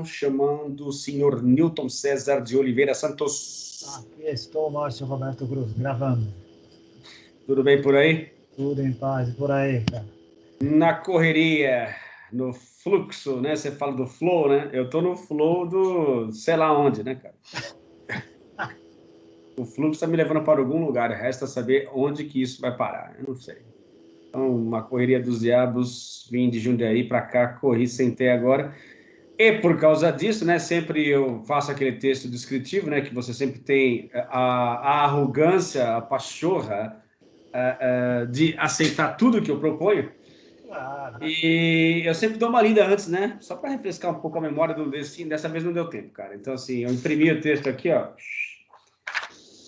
chamando o senhor Newton César de Oliveira Santos. Aqui estou, Márcio Roberto Cruz, gravando. Tudo bem por aí? Tudo em paz, e por aí, cara? Na correria, no fluxo, né? Você fala do flow, né? Eu tô no flow do sei lá onde, né, cara? O fluxo tá me levando para algum lugar, resta saber onde que isso vai parar, eu não sei. Então, uma correria dos diabos, vim de Jundiaí para cá, corri, sentei agora. E por causa disso, né, sempre eu faço aquele texto descritivo, né, que você sempre tem a arrogância, a pachorra de aceitar tudo que eu proponho. Claro. E eu sempre dou uma lida antes, né, só para refrescar um pouco a memória do destino. Dessa vez não deu tempo, cara. Então, assim, eu imprimi o texto aqui, ó.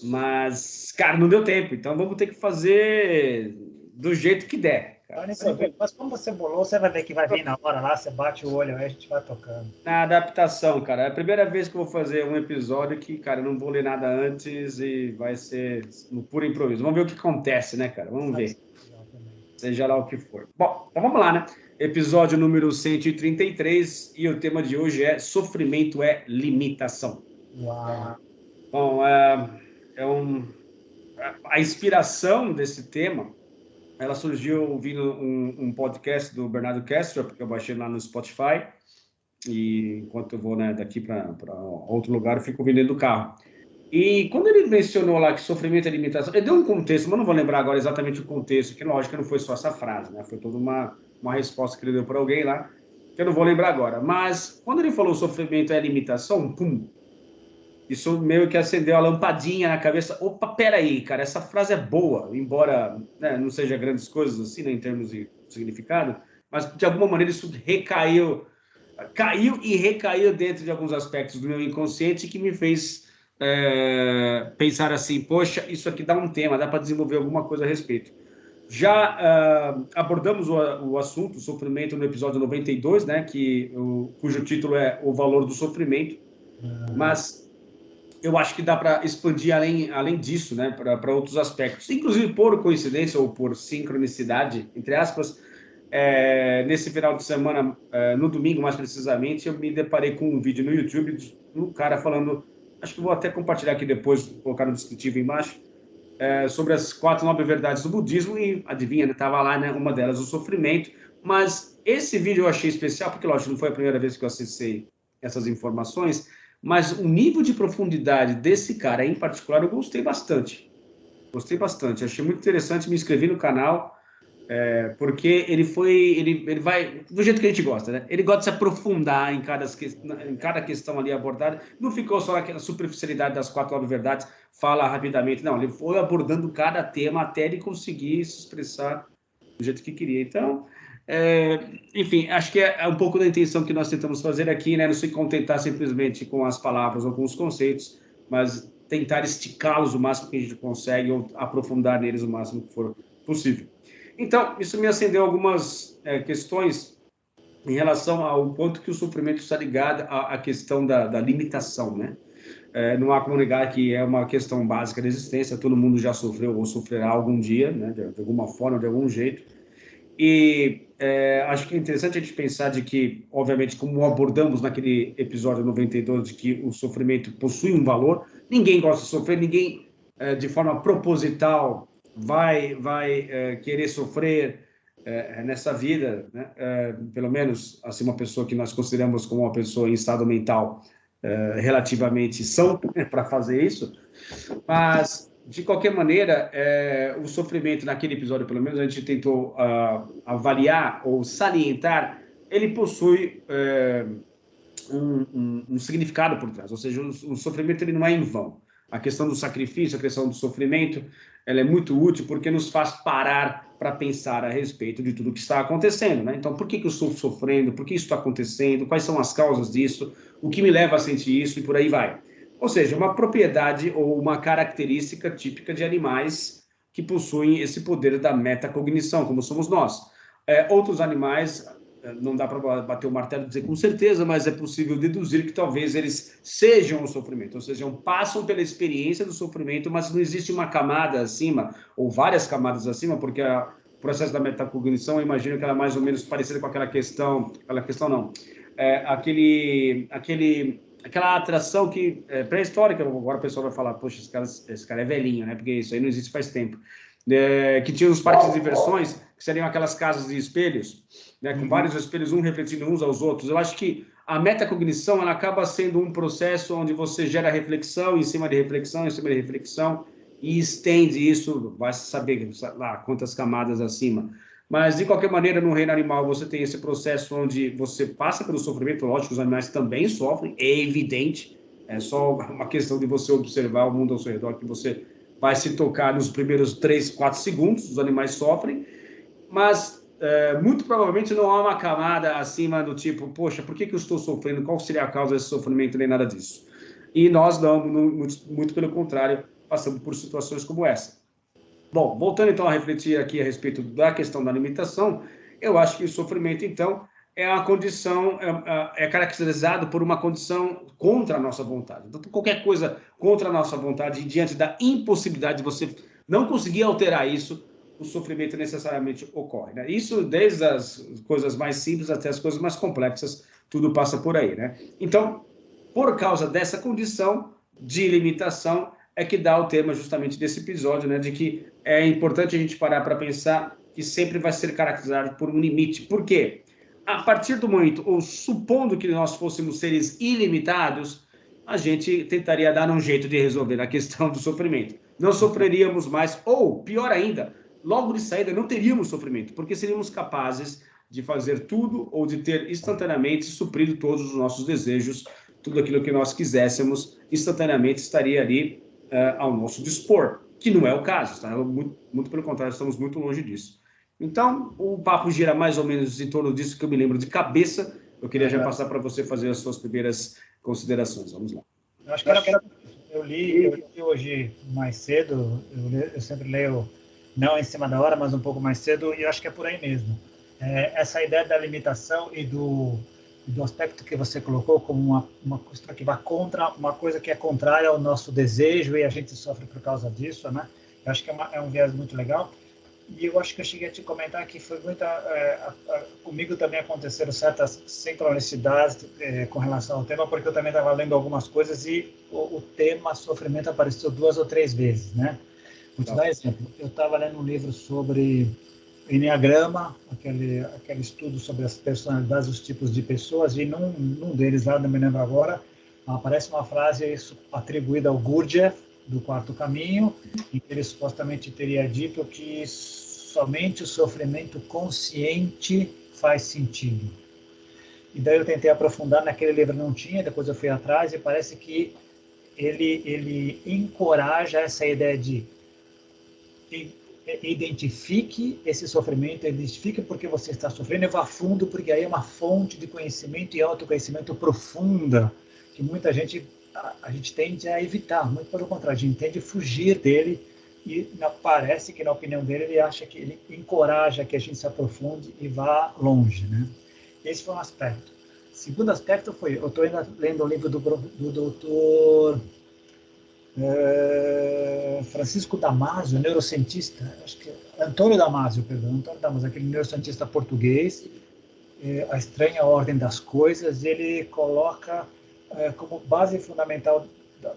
Mas, cara, não deu tempo. Então, vamos ter que fazer do jeito que der. Cara. Mas como você bolou, você vai ver que vai vir na hora lá, você bate o olho, aí a gente vai tocando. Na adaptação, cara. É a primeira vez que eu vou fazer um episódio que, cara, eu não vou ler nada antes e vai ser no puro improviso. Vamos ver o que acontece, né, cara? Vamos ver. Seja lá o que for. Bom, então vamos lá, né? Episódio número 133 e o tema de hoje é Sofrimento é Limitação. Uau. Bom, a inspiração desse tema, ela surgiu ouvindo um podcast do Bernardo Castro, porque eu baixei lá no Spotify, e enquanto eu vou, né, daqui para outro lugar, eu fico ouvindo dentro do carro. E quando ele mencionou lá que sofrimento é limitação, ele deu um contexto, mas não vou lembrar agora exatamente o contexto, que lógico que não foi só essa frase, né? Foi toda uma resposta que ele deu para alguém lá, que eu não vou lembrar agora. Mas quando ele falou sofrimento é limitação, pum, isso meio que acendeu a lampadinha na cabeça. Opa, peraí, cara, essa frase é boa, embora, né, não seja grandes coisas assim, né, em termos de significado, mas de alguma maneira isso caiu e recaiu dentro de alguns aspectos do meu inconsciente que me fez pensar assim, poxa, isso aqui dá um tema, dá para desenvolver alguma coisa a respeito. Já abordamos o assunto, o sofrimento, no episódio 92, né, cujo título é O Valor do Sofrimento, mas eu acho que dá para expandir além disso, né, para outros aspectos, inclusive por coincidência ou por sincronicidade, entre aspas. Nesse final de semana, no domingo mais precisamente, eu me deparei com um vídeo no YouTube de um cara falando, acho que vou até compartilhar aqui depois, colocar no descritivo embaixo, sobre as 4 nobres verdades do budismo, e adivinha, estava lá, né, uma delas, o sofrimento. Mas esse vídeo eu achei especial, porque lógico, não foi a primeira vez que eu acessei essas informações, mas o nível de profundidade desse cara em particular eu gostei bastante. Achei muito interessante, me inscrevi no canal, porque ele vai do jeito que a gente gosta, né? Ele gosta de se aprofundar em cada questão ali abordada. Não ficou só na superficialidade das 4 nobres verdades, fala rapidamente. Não, ele foi abordando cada tema até ele conseguir se expressar do jeito que queria. Então, enfim, acho que é um pouco da intenção que nós tentamos fazer aqui, né? Não se contentar simplesmente com as palavras ou com os conceitos, mas tentar esticá-los o máximo que a gente consegue ou aprofundar neles o máximo que for possível. Então, isso me acendeu algumas questões em relação ao quanto que o sofrimento está ligado à questão da limitação, né? Não há como negar que é uma questão básica da existência, todo mundo já sofreu ou sofrerá algum dia, né? De alguma forma, de algum jeito. E acho que é interessante a gente pensar de que, obviamente, como abordamos naquele episódio 92, de que o sofrimento possui um valor, ninguém gosta de sofrer, ninguém, de forma proposital, vai querer sofrer nessa vida, né? Pelo menos assim, uma pessoa que nós consideramos como uma pessoa em estado mental relativamente são para fazer isso, mas de qualquer maneira o sofrimento naquele episódio, pelo menos a gente tentou avaliar ou salientar, ele possui um significado por trás, ou seja, o sofrimento ele não é em vão. A questão do sacrifício, a questão do sofrimento, ela é muito útil porque nos faz parar para pensar a respeito de tudo que está acontecendo, né? Então, por que eu estou sofrendo? Por que isso está acontecendo? Quais são as causas disso? O que me leva a sentir isso? E por aí vai. Ou seja, uma propriedade ou uma característica típica de animais que possuem esse poder da metacognição, como somos nós. Outros animais, não dá para bater o martelo e dizer com certeza, mas é possível deduzir que talvez eles sejam o sofrimento, ou seja, passam pela experiência do sofrimento, mas não existe uma camada acima, ou várias camadas acima, porque o processo da metacognição, eu imagino que ela é mais ou menos parecida com aquela questão não, aquela atração que pré-histórica, agora o pessoal vai falar, poxa, esse cara é velhinho, né? Porque isso aí não existe faz tempo. Que tinha os parques de diversões, que seriam aquelas casas de espelhos, né, com vários espelhos, um refletindo uns aos outros. Eu acho que a metacognição, ela acaba sendo um processo onde você gera reflexão, em cima de reflexão, em cima de reflexão, e estende isso, vai saber lá quantas camadas acima. Mas, de qualquer maneira, no reino animal, você tem esse processo onde você passa pelo sofrimento. Lógico, os animais também sofrem, é evidente. É só uma questão de você observar o mundo ao seu redor, que você vai se tocar nos primeiros 3, 4 segundos, os animais sofrem, mas muito provavelmente não há uma camada acima do tipo, poxa, por que eu estou sofrendo? Qual seria a causa desse sofrimento? Nem nada disso. E nós não, muito pelo contrário, passamos por situações como essa. Bom, voltando então a refletir aqui a respeito da questão da limitação, eu acho que o sofrimento, então, é uma condição, é caracterizado por uma condição contra a nossa vontade. Então, qualquer coisa contra a nossa vontade, diante da impossibilidade de você não conseguir alterar isso, o sofrimento necessariamente ocorre, né? Isso desde as coisas mais simples até as coisas mais complexas, tudo passa por aí, né? Então, por causa dessa condição de limitação, é que dá o tema justamente desse episódio, né? De que é importante a gente parar para pensar que sempre vai ser caracterizado por um limite. Por quê? A partir do momento, ou supondo que nós fôssemos seres ilimitados, a gente tentaria dar um jeito de resolver a questão do sofrimento. Não sofreríamos mais, ou, pior ainda, logo de saída não teríamos sofrimento, porque seríamos capazes de fazer tudo ou de ter instantaneamente suprido todos os nossos desejos, tudo aquilo que nós quiséssemos, instantaneamente estaria ali ao nosso dispor, que não é o caso, tá? Muito pelo contrário, estamos muito longe disso. Então, o papo gira mais ou menos em torno disso que eu me lembro de cabeça. Eu queria já passar para você fazer as suas primeiras considerações. Vamos lá. Eu acho que eu li hoje mais cedo, eu sempre leio não em cima da hora, mas um pouco mais cedo, e eu acho que é por aí mesmo. Essa ideia da limitação e do aspecto que você colocou como uma coisa que vai contra, uma coisa que é contrária ao nosso desejo e a gente sofre por causa disso, né? Eu acho que é um viés muito legal. E eu acho que eu cheguei a te comentar que foi comigo também aconteceram certas sincronicidades com relação ao tema, porque eu também estava lendo algumas coisas e o tema sofrimento apareceu 2 ou 3 vezes, né? Vou te dar um exemplo. Eu estava lendo um livro sobre Enneagrama, aquele estudo sobre as personalidades, os tipos de pessoas, e num deles lá, não me lembro agora, aparece uma frase atribuída ao Gurdjieff, do Quarto Caminho, em que ele supostamente teria dito que somente o sofrimento consciente faz sentido. E daí eu tentei aprofundar, naquele livro não tinha, depois eu fui atrás e parece que ele encoraja essa ideia de identifique esse sofrimento, identifique porque você está sofrendo e vá fundo, porque aí é uma fonte de conhecimento e autoconhecimento profunda, que muita gente a gente tende a evitar, muito pelo contrário, a gente tende a fugir dele e parece que, na opinião dele, ele acha que ele encoraja que a gente se aprofunde e vá longe, né? Esse foi um aspecto. Segundo aspecto foi, eu estou ainda lendo o livro do doutor Francisco Damasio, neurocientista, acho que Antônio Damasio, aquele neurocientista português, A Estranha Ordem das Coisas, ele coloca como base fundamental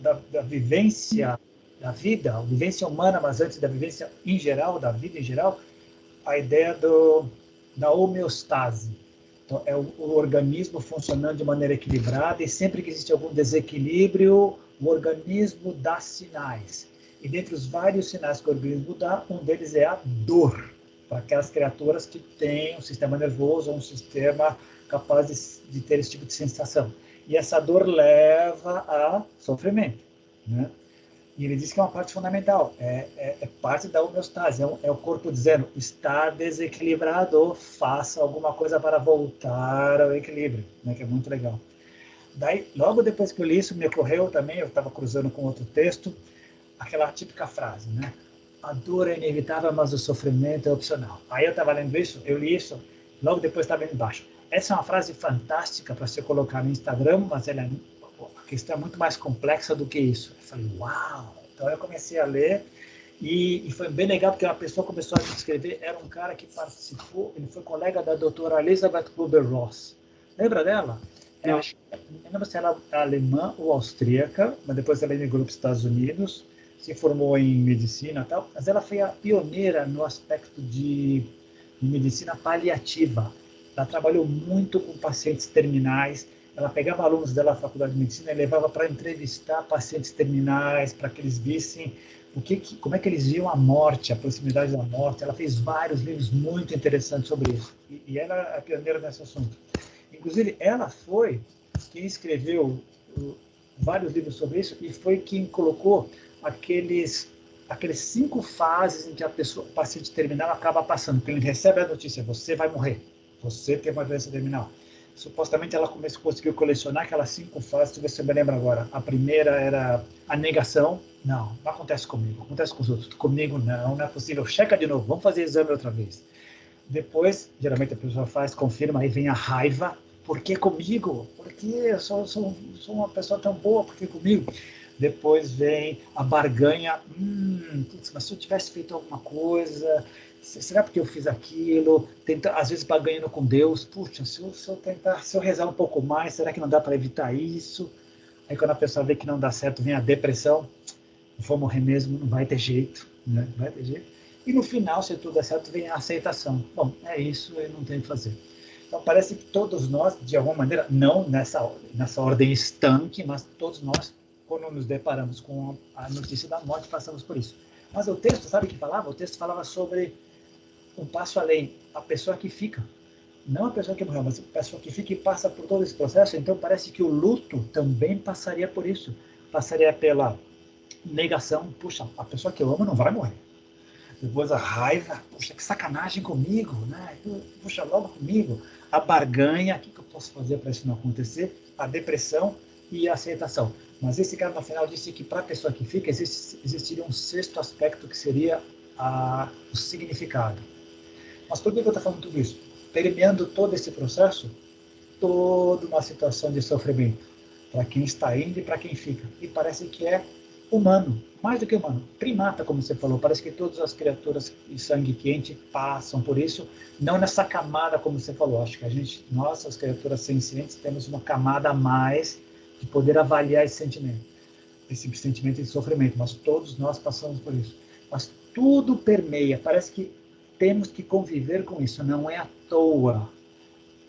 da vivência da vida, a vivência humana, mas antes da vivência em geral, da vida em geral, a ideia da homeostase. Então, é o organismo funcionando de maneira equilibrada e sempre que existe algum desequilíbrio, o organismo dá sinais. E dentre os vários sinais que o organismo dá, um deles é a dor, para aquelas criaturas que têm um sistema nervoso ou um sistema capaz de ter esse tipo de sensação. E essa dor leva a sofrimento, né? E ele diz que é uma parte fundamental, é parte da homeostase, é o corpo dizendo, está desequilibrado, faça alguma coisa para voltar ao equilíbrio, né? Que é muito legal. Daí, logo depois que eu li isso, me ocorreu também, eu estava cruzando com outro texto, aquela típica frase, né? A dor é inevitável, mas o sofrimento é opcional. Aí eu estava lendo isso, eu li isso, logo depois estava embaixo. Essa é uma frase fantástica para você colocar no Instagram, mas a questão é muito mais complexa do que isso. Eu falei, uau! Então eu comecei a ler e foi bem legal, porque uma pessoa começou a escrever, era um cara que participou, ele foi colega da doutora Elizabeth Kubler-Ross. Lembra dela? Não lembro se ela é alemã ou austríaca, mas depois ela emigrou para os Estados Unidos, se formou em medicina e tal, mas ela foi a pioneira no aspecto de medicina paliativa. Ela trabalhou muito com pacientes terminais, ela pegava alunos dela da faculdade de medicina e levava para entrevistar pacientes terminais, para que eles vissem como é que eles viam a morte, a proximidade da morte. Ela fez vários livros muito interessantes sobre isso, e ela é a pioneira nesse assunto. Inclusive, ela foi quem escreveu vários livros sobre isso e foi quem colocou aqueles 5 fases em que o paciente terminal acaba passando. Porque ele recebe a notícia: você vai morrer, você tem uma doença terminal. Supostamente ela conseguiu colecionar aquelas 5 fases, se você me lembra agora. A primeira era a negação: não acontece comigo, acontece com os outros, comigo não é possível, checa de novo, vamos fazer exame outra vez. Depois, geralmente a pessoa confirma, aí vem a raiva: por que comigo? Porque eu sou uma pessoa tão boa, por que comigo? Depois vem a barganha: mas se eu tivesse feito alguma coisa, será porque eu fiz aquilo? Às vezes barganhando com Deus: puxa, se eu rezar um pouco mais, será que não dá para evitar isso? Aí quando a pessoa vê que não dá certo, vem a depressão: vou morrer mesmo, não vai ter jeito, né? Não vai ter jeito. E no final, se tudo der certo, vem a aceitação: bom, é isso, eu não tenho o que fazer. Então parece que todos nós, de alguma maneira, não nessa ordem estanque, mas todos nós, quando nos deparamos com a notícia da morte, passamos por isso. Mas o texto, sabe o que falava? O texto falava sobre um passo além: a pessoa que fica. Não a pessoa que morreu, mas a pessoa que fica e passa por todo esse processo. Então parece que o luto também passaria por isso. Passaria pela negação: puxa, a pessoa que eu amo não vai morrer. Depois a raiva: puxa, que sacanagem comigo, né? Puxa, logo comigo. A barganha: o que eu posso fazer para isso não acontecer? A depressão e a aceitação. Mas esse cara, no final, disse que para a pessoa que fica, existiria um 6º aspecto, que seria o significado. Mas por que eu estou falando tudo isso? Permeando todo esse processo, toda uma situação de sofrimento, para quem está indo e para quem fica. E parece que é humano, mais do que humano, primata, como você falou. Parece que todas as criaturas de sangue quente passam por isso, não nessa camada, como você falou. Acho que nós, as criaturas sencientes, temos uma camada a mais de poder avaliar esse sentimento de sofrimento, mas todos nós passamos por isso. Mas tudo permeia, parece que temos que conviver com isso, não é à toa.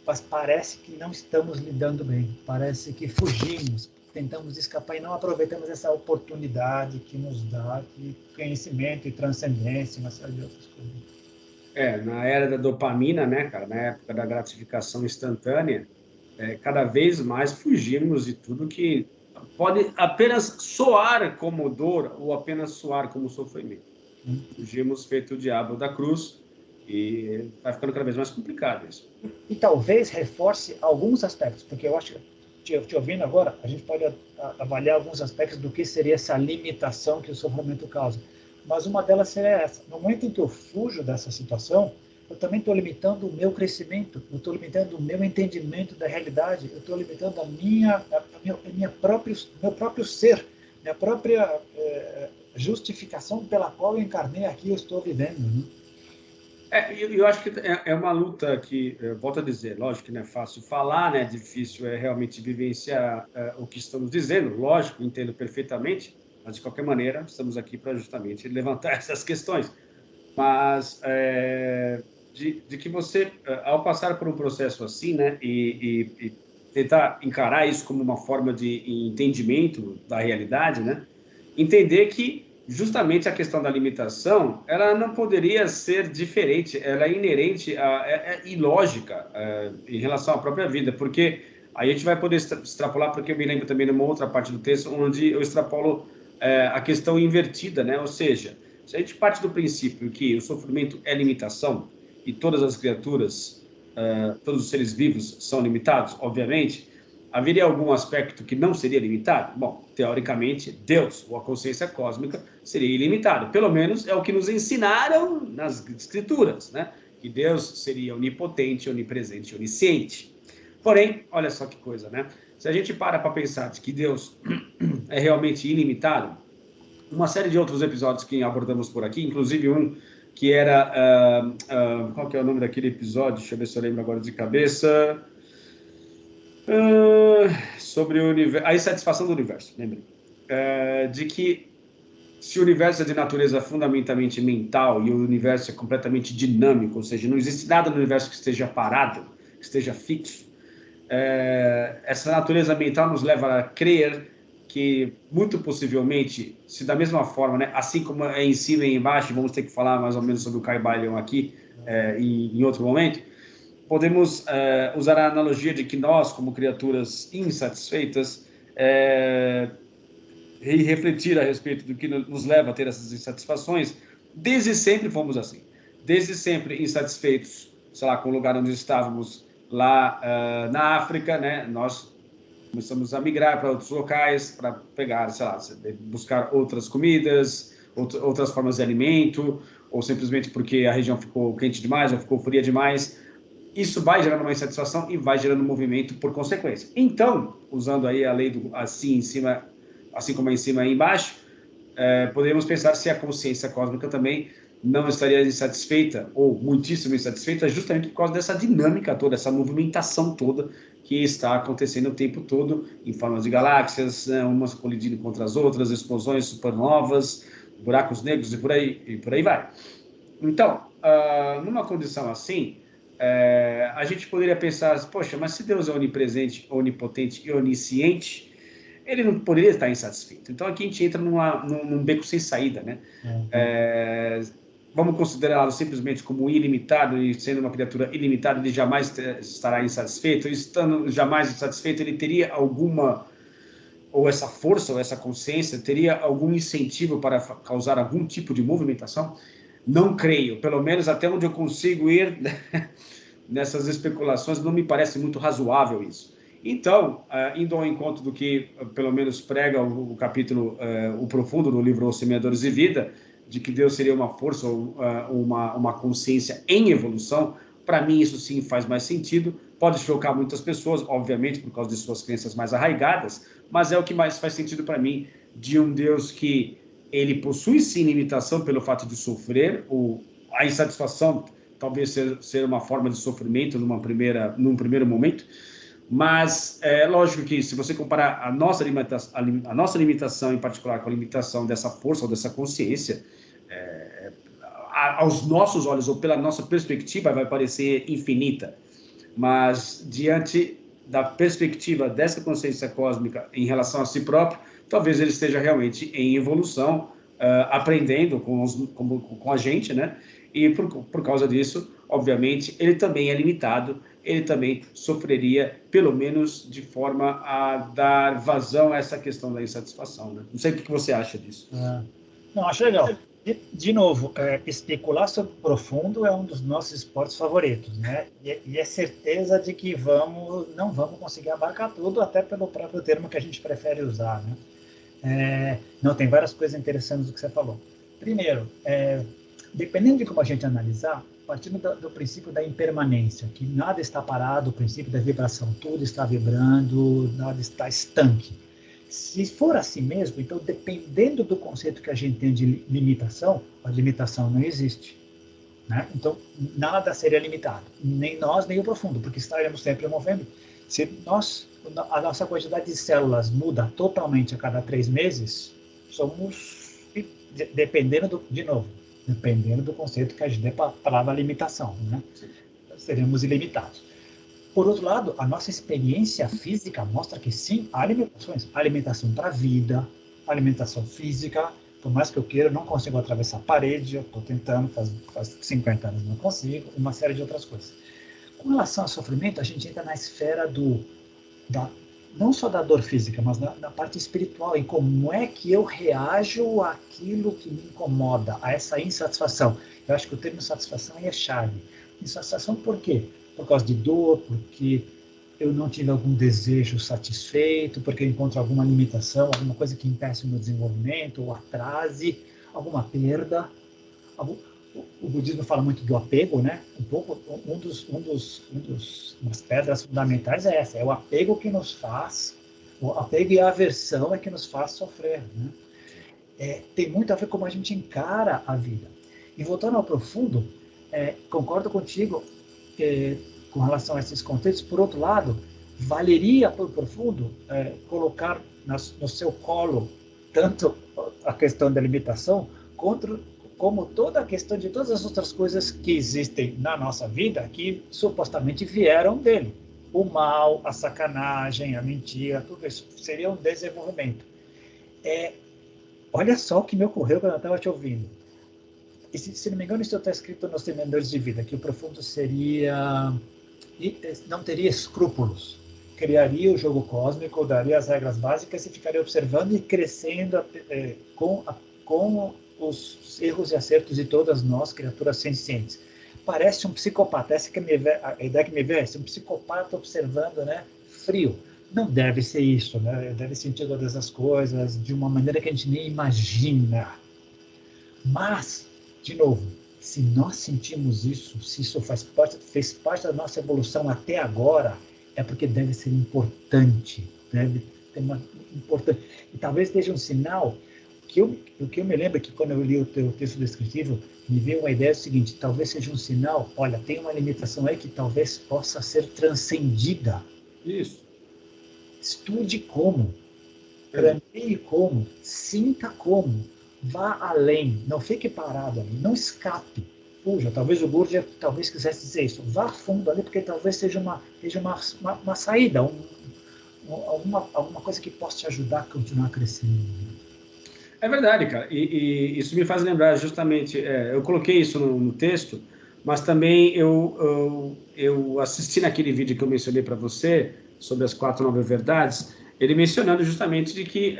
Mas parece que não estamos lidando bem, parece que fugimos, tentamos escapar e não aproveitamos essa oportunidade que nos dá de conhecimento e transcendência, uma série de outras coisas. Na era da dopamina, né, cara, na época da gratificação instantânea, cada vez mais fugimos de tudo que pode apenas soar como dor ou apenas soar como sofrimento. Fugimos feito o diabo da cruz, e vai ficando cada vez mais complicado isso. E talvez reforce alguns aspectos, porque eu acho que, te ouvindo agora, a gente pode avaliar alguns aspectos do que seria essa limitação que o sofrimento causa. Mas uma delas seria essa: no momento em que eu fujo dessa situação, eu também estou limitando o meu crescimento, eu estou limitando o meu entendimento da realidade, eu estou limitando meu próprio ser, minha própria justificação pela qual eu encarnei aqui, eu estou vivendo, né? Eu acho que é uma luta que, volto a dizer, lógico que não é fácil falar, né? Difícil realmente vivenciar o que estamos dizendo, lógico, entendo perfeitamente, mas de qualquer maneira estamos aqui para justamente levantar essas questões. Mas de que você, ao passar por um processo assim, né, e tentar encarar isso como uma forma de entendimento da realidade, né, entender que justamente a questão da limitação, ela não poderia ser diferente, ela é inerente, é ilógica em relação à própria vida, porque aí a gente vai poder extrapolar, porque eu me lembro também de uma outra parte do texto, onde eu extrapolo a questão invertida, né? Ou seja, se a gente parte do princípio que o sofrimento é limitação, e todas as criaturas, todos os seres vivos são limitados, obviamente, haveria algum aspecto que não seria limitado? Bom, teoricamente, Deus, ou a consciência cósmica, seria ilimitado. Pelo menos é o que nos ensinaram nas escrituras, né? Que Deus seria onipotente, onipresente, onisciente. Porém, olha só que coisa, né? Se a gente para pensar de que Deus é realmente ilimitado, uma série de outros episódios que abordamos por aqui, inclusive um que era... qual que é o nome daquele episódio? Deixa eu ver se eu lembro agora de cabeça... Sobre o universo, a insatisfação do universo, lembrei. De que se o universo é de natureza fundamentalmente mental e o universo é completamente dinâmico, ou seja, não existe nada no universo que esteja parado, que esteja fixo, essa natureza mental nos leva a crer que, muito possivelmente, se da mesma forma, né, assim como é em cima e embaixo, vamos ter que falar mais ou menos sobre o Caibalion aqui em outro momento, podemos usar a analogia de que nós, como criaturas insatisfeitas, e refletir a respeito do que nos leva a ter essas insatisfações, desde sempre fomos assim. Desde sempre insatisfeitos, sei lá, com o lugar onde estávamos lá na África, né? Nós começamos a migrar para outros locais para pegar, sei lá, buscar outras comidas, outras formas de alimento, ou simplesmente porque a região ficou quente demais ou ficou fria demais. Isso vai gerando uma insatisfação e vai gerando movimento por consequência. Então, usando aí a lei do assim em cima, assim como é em cima e embaixo, podemos pensar se a consciência cósmica também não estaria insatisfeita ou muitíssimo insatisfeita, justamente por causa dessa dinâmica toda, essa movimentação toda que está acontecendo o tempo todo em formas de galáxias, né, umas colidindo contra as outras, explosões supernovas, buracos negros e por aí vai. Então, numa condição assim, a gente poderia pensar, poxa, mas se Deus é onipresente, onipotente e onisciente, ele não poderia estar insatisfeito. Então aqui a gente entra num beco sem saída, né? Vamos considerá-lo simplesmente como ilimitado, e sendo uma criatura ilimitada, ele jamais estará insatisfeito. E estando jamais insatisfeito, ele teria alguma, ou essa força, ou essa consciência, teria algum incentivo para causar algum tipo de movimentação? Não creio, pelo menos até onde eu consigo ir nessas especulações, não me parece muito razoável isso. Então, indo ao encontro do que, pelo menos, prega o capítulo, o profundo do livro Os Semeadores de Vida, de que Deus seria uma força ou uma consciência em evolução, para mim isso sim faz mais sentido. Pode chocar muitas pessoas, obviamente, por causa de suas crenças mais arraigadas, mas é o que mais faz sentido para mim, de um Deus que ele possui sim limitação pelo fato de sofrer, ou a insatisfação talvez ser uma forma de sofrimento num primeiro momento, mas é lógico que se você comparar a nossa limitação em particular com a limitação dessa força ou dessa consciência, aos nossos olhos ou pela nossa perspectiva vai parecer infinita, mas diante da perspectiva dessa consciência cósmica em relação a si próprio, talvez ele esteja realmente em evolução, aprendendo com a gente, né? E por causa disso, obviamente, ele também é limitado, ele também sofreria, pelo menos de forma a dar vazão a essa questão da insatisfação, né? Não sei o que você acha disso. Não, acho legal. De novo, especular sobre o profundo é um dos nossos esportes favoritos, né? E é certeza de que não vamos conseguir abarcar tudo, até pelo próprio termo que a gente prefere usar, né? Não, tem várias coisas interessantes do que você falou. Primeiro, dependendo de como a gente analisar, partindo do princípio da impermanência, que nada está parado, o princípio da vibração, tudo está vibrando, nada está estanque. Se for assim mesmo, então, dependendo do conceito que a gente tem de limitação, a limitação não existe, né? Então, nada seria limitado, nem nós, nem o profundo, porque estaremos sempre movendo. Se a nossa quantidade de células muda totalmente a cada 3 meses, dependendo do conceito que a gente dê para a palavra limitação, né? Seremos ilimitados. Por outro lado, a nossa experiência física mostra que sim, há limitações. Há limitação para a vida, alimentação física. Por mais que eu queira, eu não consigo atravessar a parede. Eu estou tentando, faz 50 anos não consigo. Uma série de outras coisas. Com relação ao sofrimento, a gente entra na esfera não só da dor física, mas da parte espiritual, em como é que eu reajo àquilo que me incomoda, a essa insatisfação. Eu acho que o termo insatisfação é chave. Insatisfação por quê? Por causa de dor, porque eu não tive algum desejo satisfeito, porque eu encontro alguma limitação, alguma coisa que impeça o meu desenvolvimento, ou atrase, alguma perda. O budismo fala muito do apego, né? Umas pedras fundamentais é essa, é o apego que nos faz, o apego e a aversão é que nos faz sofrer, né? Tem muito a ver com como a gente encara a vida. E voltando ao profundo, concordo contigo com relação a esses conceitos. Por outro lado, valeria para o profundo colocar no seu colo tanto a questão da limitação como toda a questão de todas as outras coisas que existem na nossa vida que supostamente vieram dele. O mal, a sacanagem, a mentira, tudo isso seria um desenvolvimento. Olha só o que me ocorreu quando eu estava te ouvindo. E, se não me engano, isso está escrito nos Treinadores de Vida, que o profundo não teria escrúpulos. Criaria o jogo cósmico, daria as regras básicas e ficaria observando e crescendo com os erros e acertos de todas nós, criaturas sencientes. Parece um psicopata, essa que a ideia que me veio é um psicopata observando, né, frio. Não deve ser isso, né? Deve sentir todas as coisas de uma maneira que a gente nem imagina. Mas, de novo, se nós sentimos isso, se isso fez parte da nossa evolução até agora, é porque deve ser importante, deve ter uma importância. E talvez seja um sinal o que eu me lembro é que quando eu li o teu texto descritivo, me veio uma ideia seguinte: talvez seja um sinal, olha, tem uma limitação aí que talvez possa ser transcendida. Isso. Estude como, planeie como, sinta como, vá além, não fique parado ali, não escape. Puxa, talvez o Gurdjieff talvez quisesse dizer isso, vá fundo ali, porque talvez seja uma saída, alguma coisa que possa te ajudar a continuar crescendo. É verdade, cara. E isso me faz lembrar justamente, eu coloquei isso no texto, mas também eu assisti naquele vídeo que eu mencionei para você, sobre as 4 9 verdades, ele mencionando justamente de que,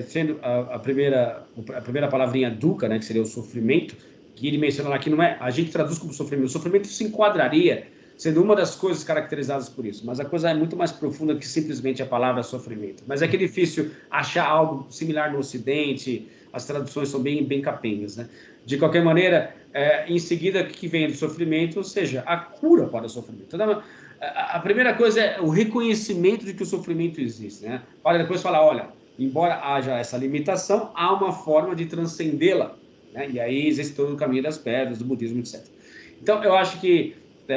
sendo a primeira palavrinha dukkha, né, que seria o sofrimento, que ele menciona lá que não é, a gente traduz como sofrimento. O sofrimento se enquadraria sendo uma das coisas caracterizadas por isso, mas a coisa é muito mais profunda que simplesmente a palavra sofrimento. Mas é que é difícil achar algo similar no Ocidente, as traduções são bem capengas, né? De qualquer maneira, em seguida, o que vem do sofrimento, ou seja, a cura para o sofrimento. Então, a primeira coisa é o reconhecimento de que o sofrimento existe, né? Para depois falar, olha, embora haja essa limitação, há uma forma de transcendê-la, né? E aí existe todo o caminho das pedras, do budismo, etc. Então, eu acho que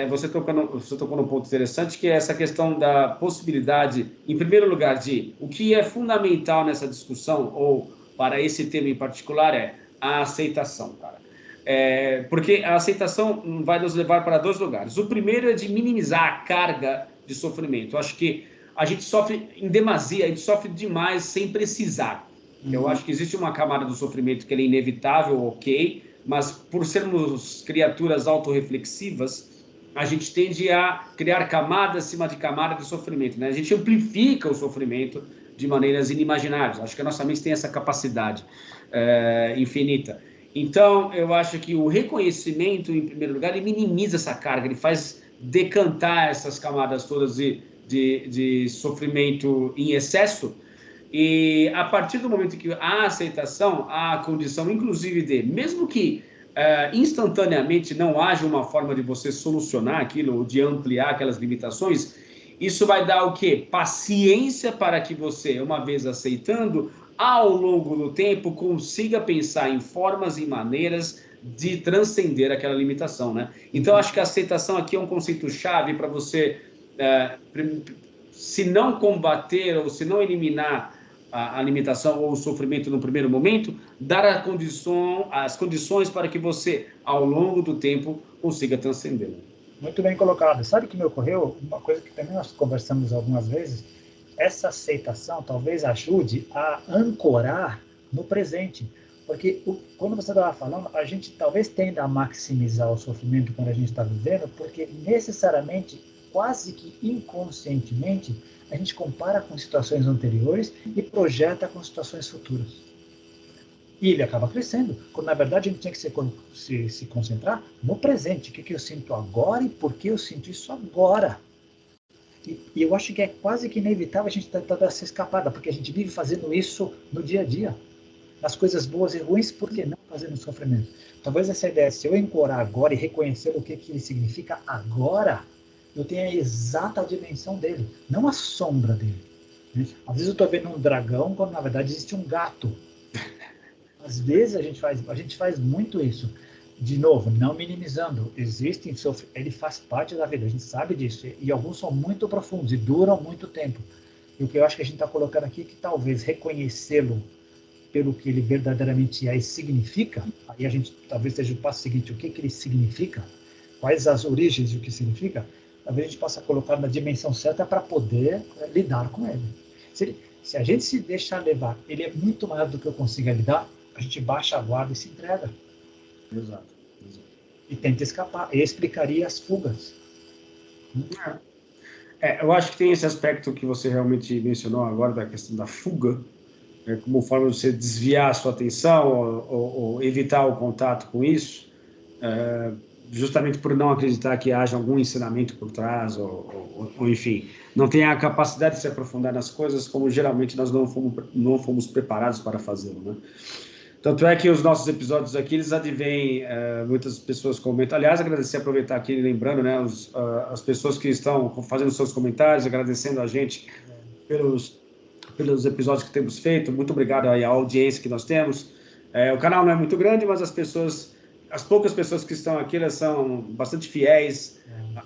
você tocou num ponto interessante, que é essa questão da possibilidade, em primeiro lugar, de o que é fundamental nessa discussão, ou para esse tema em particular, é a aceitação, cara. Porque a aceitação vai nos levar para 2 lugares. O primeiro é de minimizar a carga de sofrimento. Eu acho que a gente sofre em demasia, a gente sofre demais sem precisar. Eu acho que existe uma camada do sofrimento que é inevitável, ok, mas por sermos criaturas autorreflexivas, a gente tende a criar camada acima de camada de sofrimento, né? A gente amplifica o sofrimento de maneiras inimagináveis. Acho que a nossa mente tem essa capacidade infinita. Então, eu acho que o reconhecimento, em primeiro lugar, ele minimiza essa carga, ele faz decantar essas camadas todas de sofrimento em excesso. E a partir do momento que há aceitação, há a condição, inclusive, mesmo que instantaneamente não haja uma forma de você solucionar aquilo, ou de ampliar aquelas limitações, isso vai dar o quê? Paciência para que você, uma vez aceitando, ao longo do tempo, consiga pensar em formas e maneiras de transcender aquela limitação, né? Então, acho que a aceitação aqui é um conceito-chave para você, se não combater ou se não eliminar a limitação ou o sofrimento no primeiro momento, dar as condições para que você, ao longo do tempo, consiga transcendê-lo. Muito bem colocado. Sabe o que me ocorreu? Uma coisa que também nós conversamos algumas vezes, essa aceitação talvez ajude a ancorar no presente. Porque quando você estava falando, a gente talvez tenda a maximizar o sofrimento quando a gente está vivendo, porque necessariamente, quase que inconscientemente, a gente compara com situações anteriores e projeta com situações futuras. E ele acaba crescendo, quando na verdade a gente tinha que se concentrar no presente. O que eu sinto agora e por que eu sinto isso agora. E eu acho que é quase que inevitável a gente tentar essa escapada, porque a gente vive fazendo isso no dia a dia. Nas coisas boas e ruins, por que não fazer no sofrimento? Talvez essa ideia, se eu ancorar agora e reconhecer o que ele significa agora, eu tenho a exata dimensão dele, não a sombra dele. Às vezes eu estou vendo um dragão, quando na verdade existe um gato. Às vezes a gente faz muito isso. de novo, não minimizando, ele faz parte da vida, a gente sabe disso, e alguns são muito profundos e duram muito tempo. E o que eu acho que a gente está colocando aqui é que talvez reconhecê-lo pelo que ele verdadeiramente é e significa, aí a gente talvez seja o passo seguinte, o que ele significa, quais as origens do que significa, talvez a gente possa colocar na dimensão certa para poder lidar com ele. Se a gente se deixar levar, ele é muito maior do que eu consiga lidar, a gente baixa a guarda e se entrega. Exato. E tenta escapar. E explicaria as fugas. Eu acho que tem esse aspecto que você realmente mencionou agora, da questão da fuga, como forma de você desviar a sua atenção ou evitar o contato com isso, justamente por não acreditar que haja algum ensinamento por trás, ou enfim, não tem a capacidade de se aprofundar nas coisas como geralmente nós não fomos preparados para fazê-lo, né? Tanto é que os nossos episódios aqui, eles advêm, muitas pessoas comentam. Aliás, agradecer, aproveitar aqui, lembrando, né, as pessoas que estão fazendo seus comentários, agradecendo a gente pelos episódios que temos feito. Muito obrigado aí à audiência que nós temos. O canal não é muito grande, mas as poucas pessoas que estão aqui, elas são bastante fiéis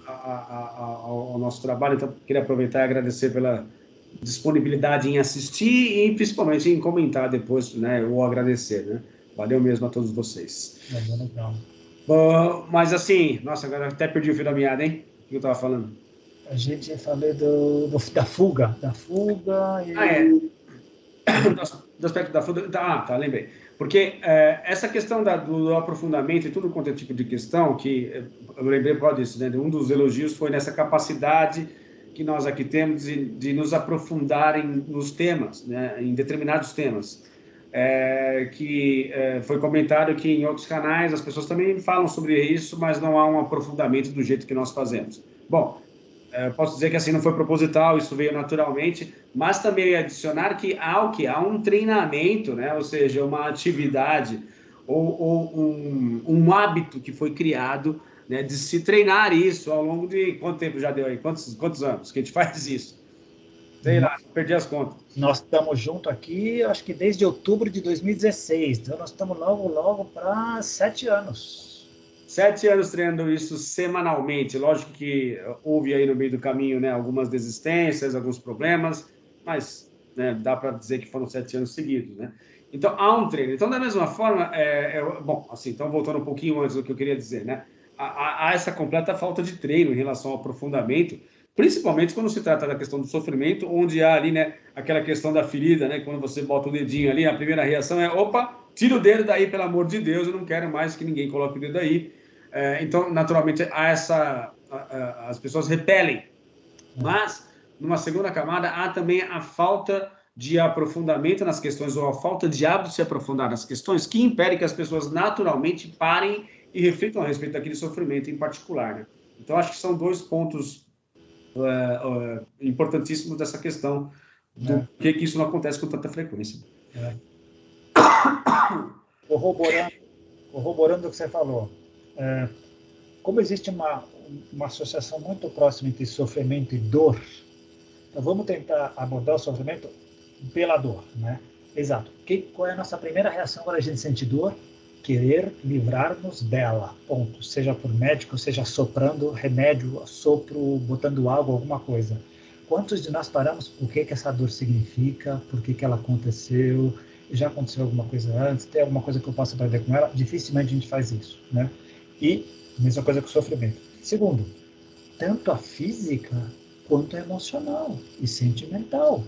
ao nosso trabalho. Então, queria aproveitar e agradecer pela disponibilidade em assistir e principalmente em comentar depois, né, ou agradecer, né? Valeu mesmo a todos vocês. Legal. Mas assim, nossa, agora até perdi o fio da meada, hein? O que eu estava falando? A gente falou da fuga. Da fuga e... do aspecto da fuga. Tá, lembrei. Porque essa questão do aprofundamento e tudo quanto é tipo de questão, que eu lembrei por causa disso, né? Um dos elogios foi nessa capacidade que nós aqui temos de nos aprofundar nos temas, né, em determinados temas. Foi comentado que em outros canais as pessoas também falam sobre isso, mas não há um aprofundamento do jeito que nós fazemos. Bom, posso dizer que assim não foi proposital, isso veio naturalmente, mas também adicionar que há um treinamento, né, ou seja, uma atividade ou um hábito que foi criado, né, de se treinar isso ao longo de... Quanto tempo já deu aí? Quantos anos que a gente faz isso? Sei lá, perdi as contas. Nós estamos juntos aqui, acho que desde outubro de 2016, então nós estamos logo para 7 anos. 7 anos treinando isso semanalmente. Lógico que houve aí no meio do caminho, né, algumas desistências, alguns problemas, mas, né, dá para dizer que foram 7 anos seguidos, né? Então, há um treino. Então, da mesma forma, bom, assim, então voltando um pouquinho antes do que eu queria dizer, né? Há essa completa falta de treino em relação ao aprofundamento, principalmente quando se trata da questão do sofrimento, onde há ali, né, aquela questão da ferida, né? Quando você bota o dedinho ali, a primeira reação é, opa, tira o dedo daí, pelo amor de Deus, eu não quero mais que ninguém coloque o dedo aí. Então, naturalmente, as pessoas repelem. Mas, numa segunda camada, há também a falta de aprofundamento nas questões, ou a falta de hábito de se aprofundar nas questões, que impede que as pessoas naturalmente parem e reflitam a respeito daquele sofrimento em particular, né? Então, acho que são 2 pontos importantíssimos dessa questão do que isso não acontece com tanta frequência. Corroborando o que você falou, como existe uma associação muito próxima entre sofrimento e dor, então vamos tentar abordar o sofrimento pela dor, né? Exato. Qual é a nossa primeira reação quando a gente sente dor? Querer livrar-nos dela, ponto. Seja por médico, seja soprando remédio, sopro, botando água, alguma coisa. Quantos de nós paramos por que essa dor significa, por que ela aconteceu, já aconteceu alguma coisa antes, tem alguma coisa que eu possa aprender com ela? Dificilmente a gente faz isso, né? E mesma coisa com o sofrimento. Segundo, tanto a física quanto a emocional e sentimental.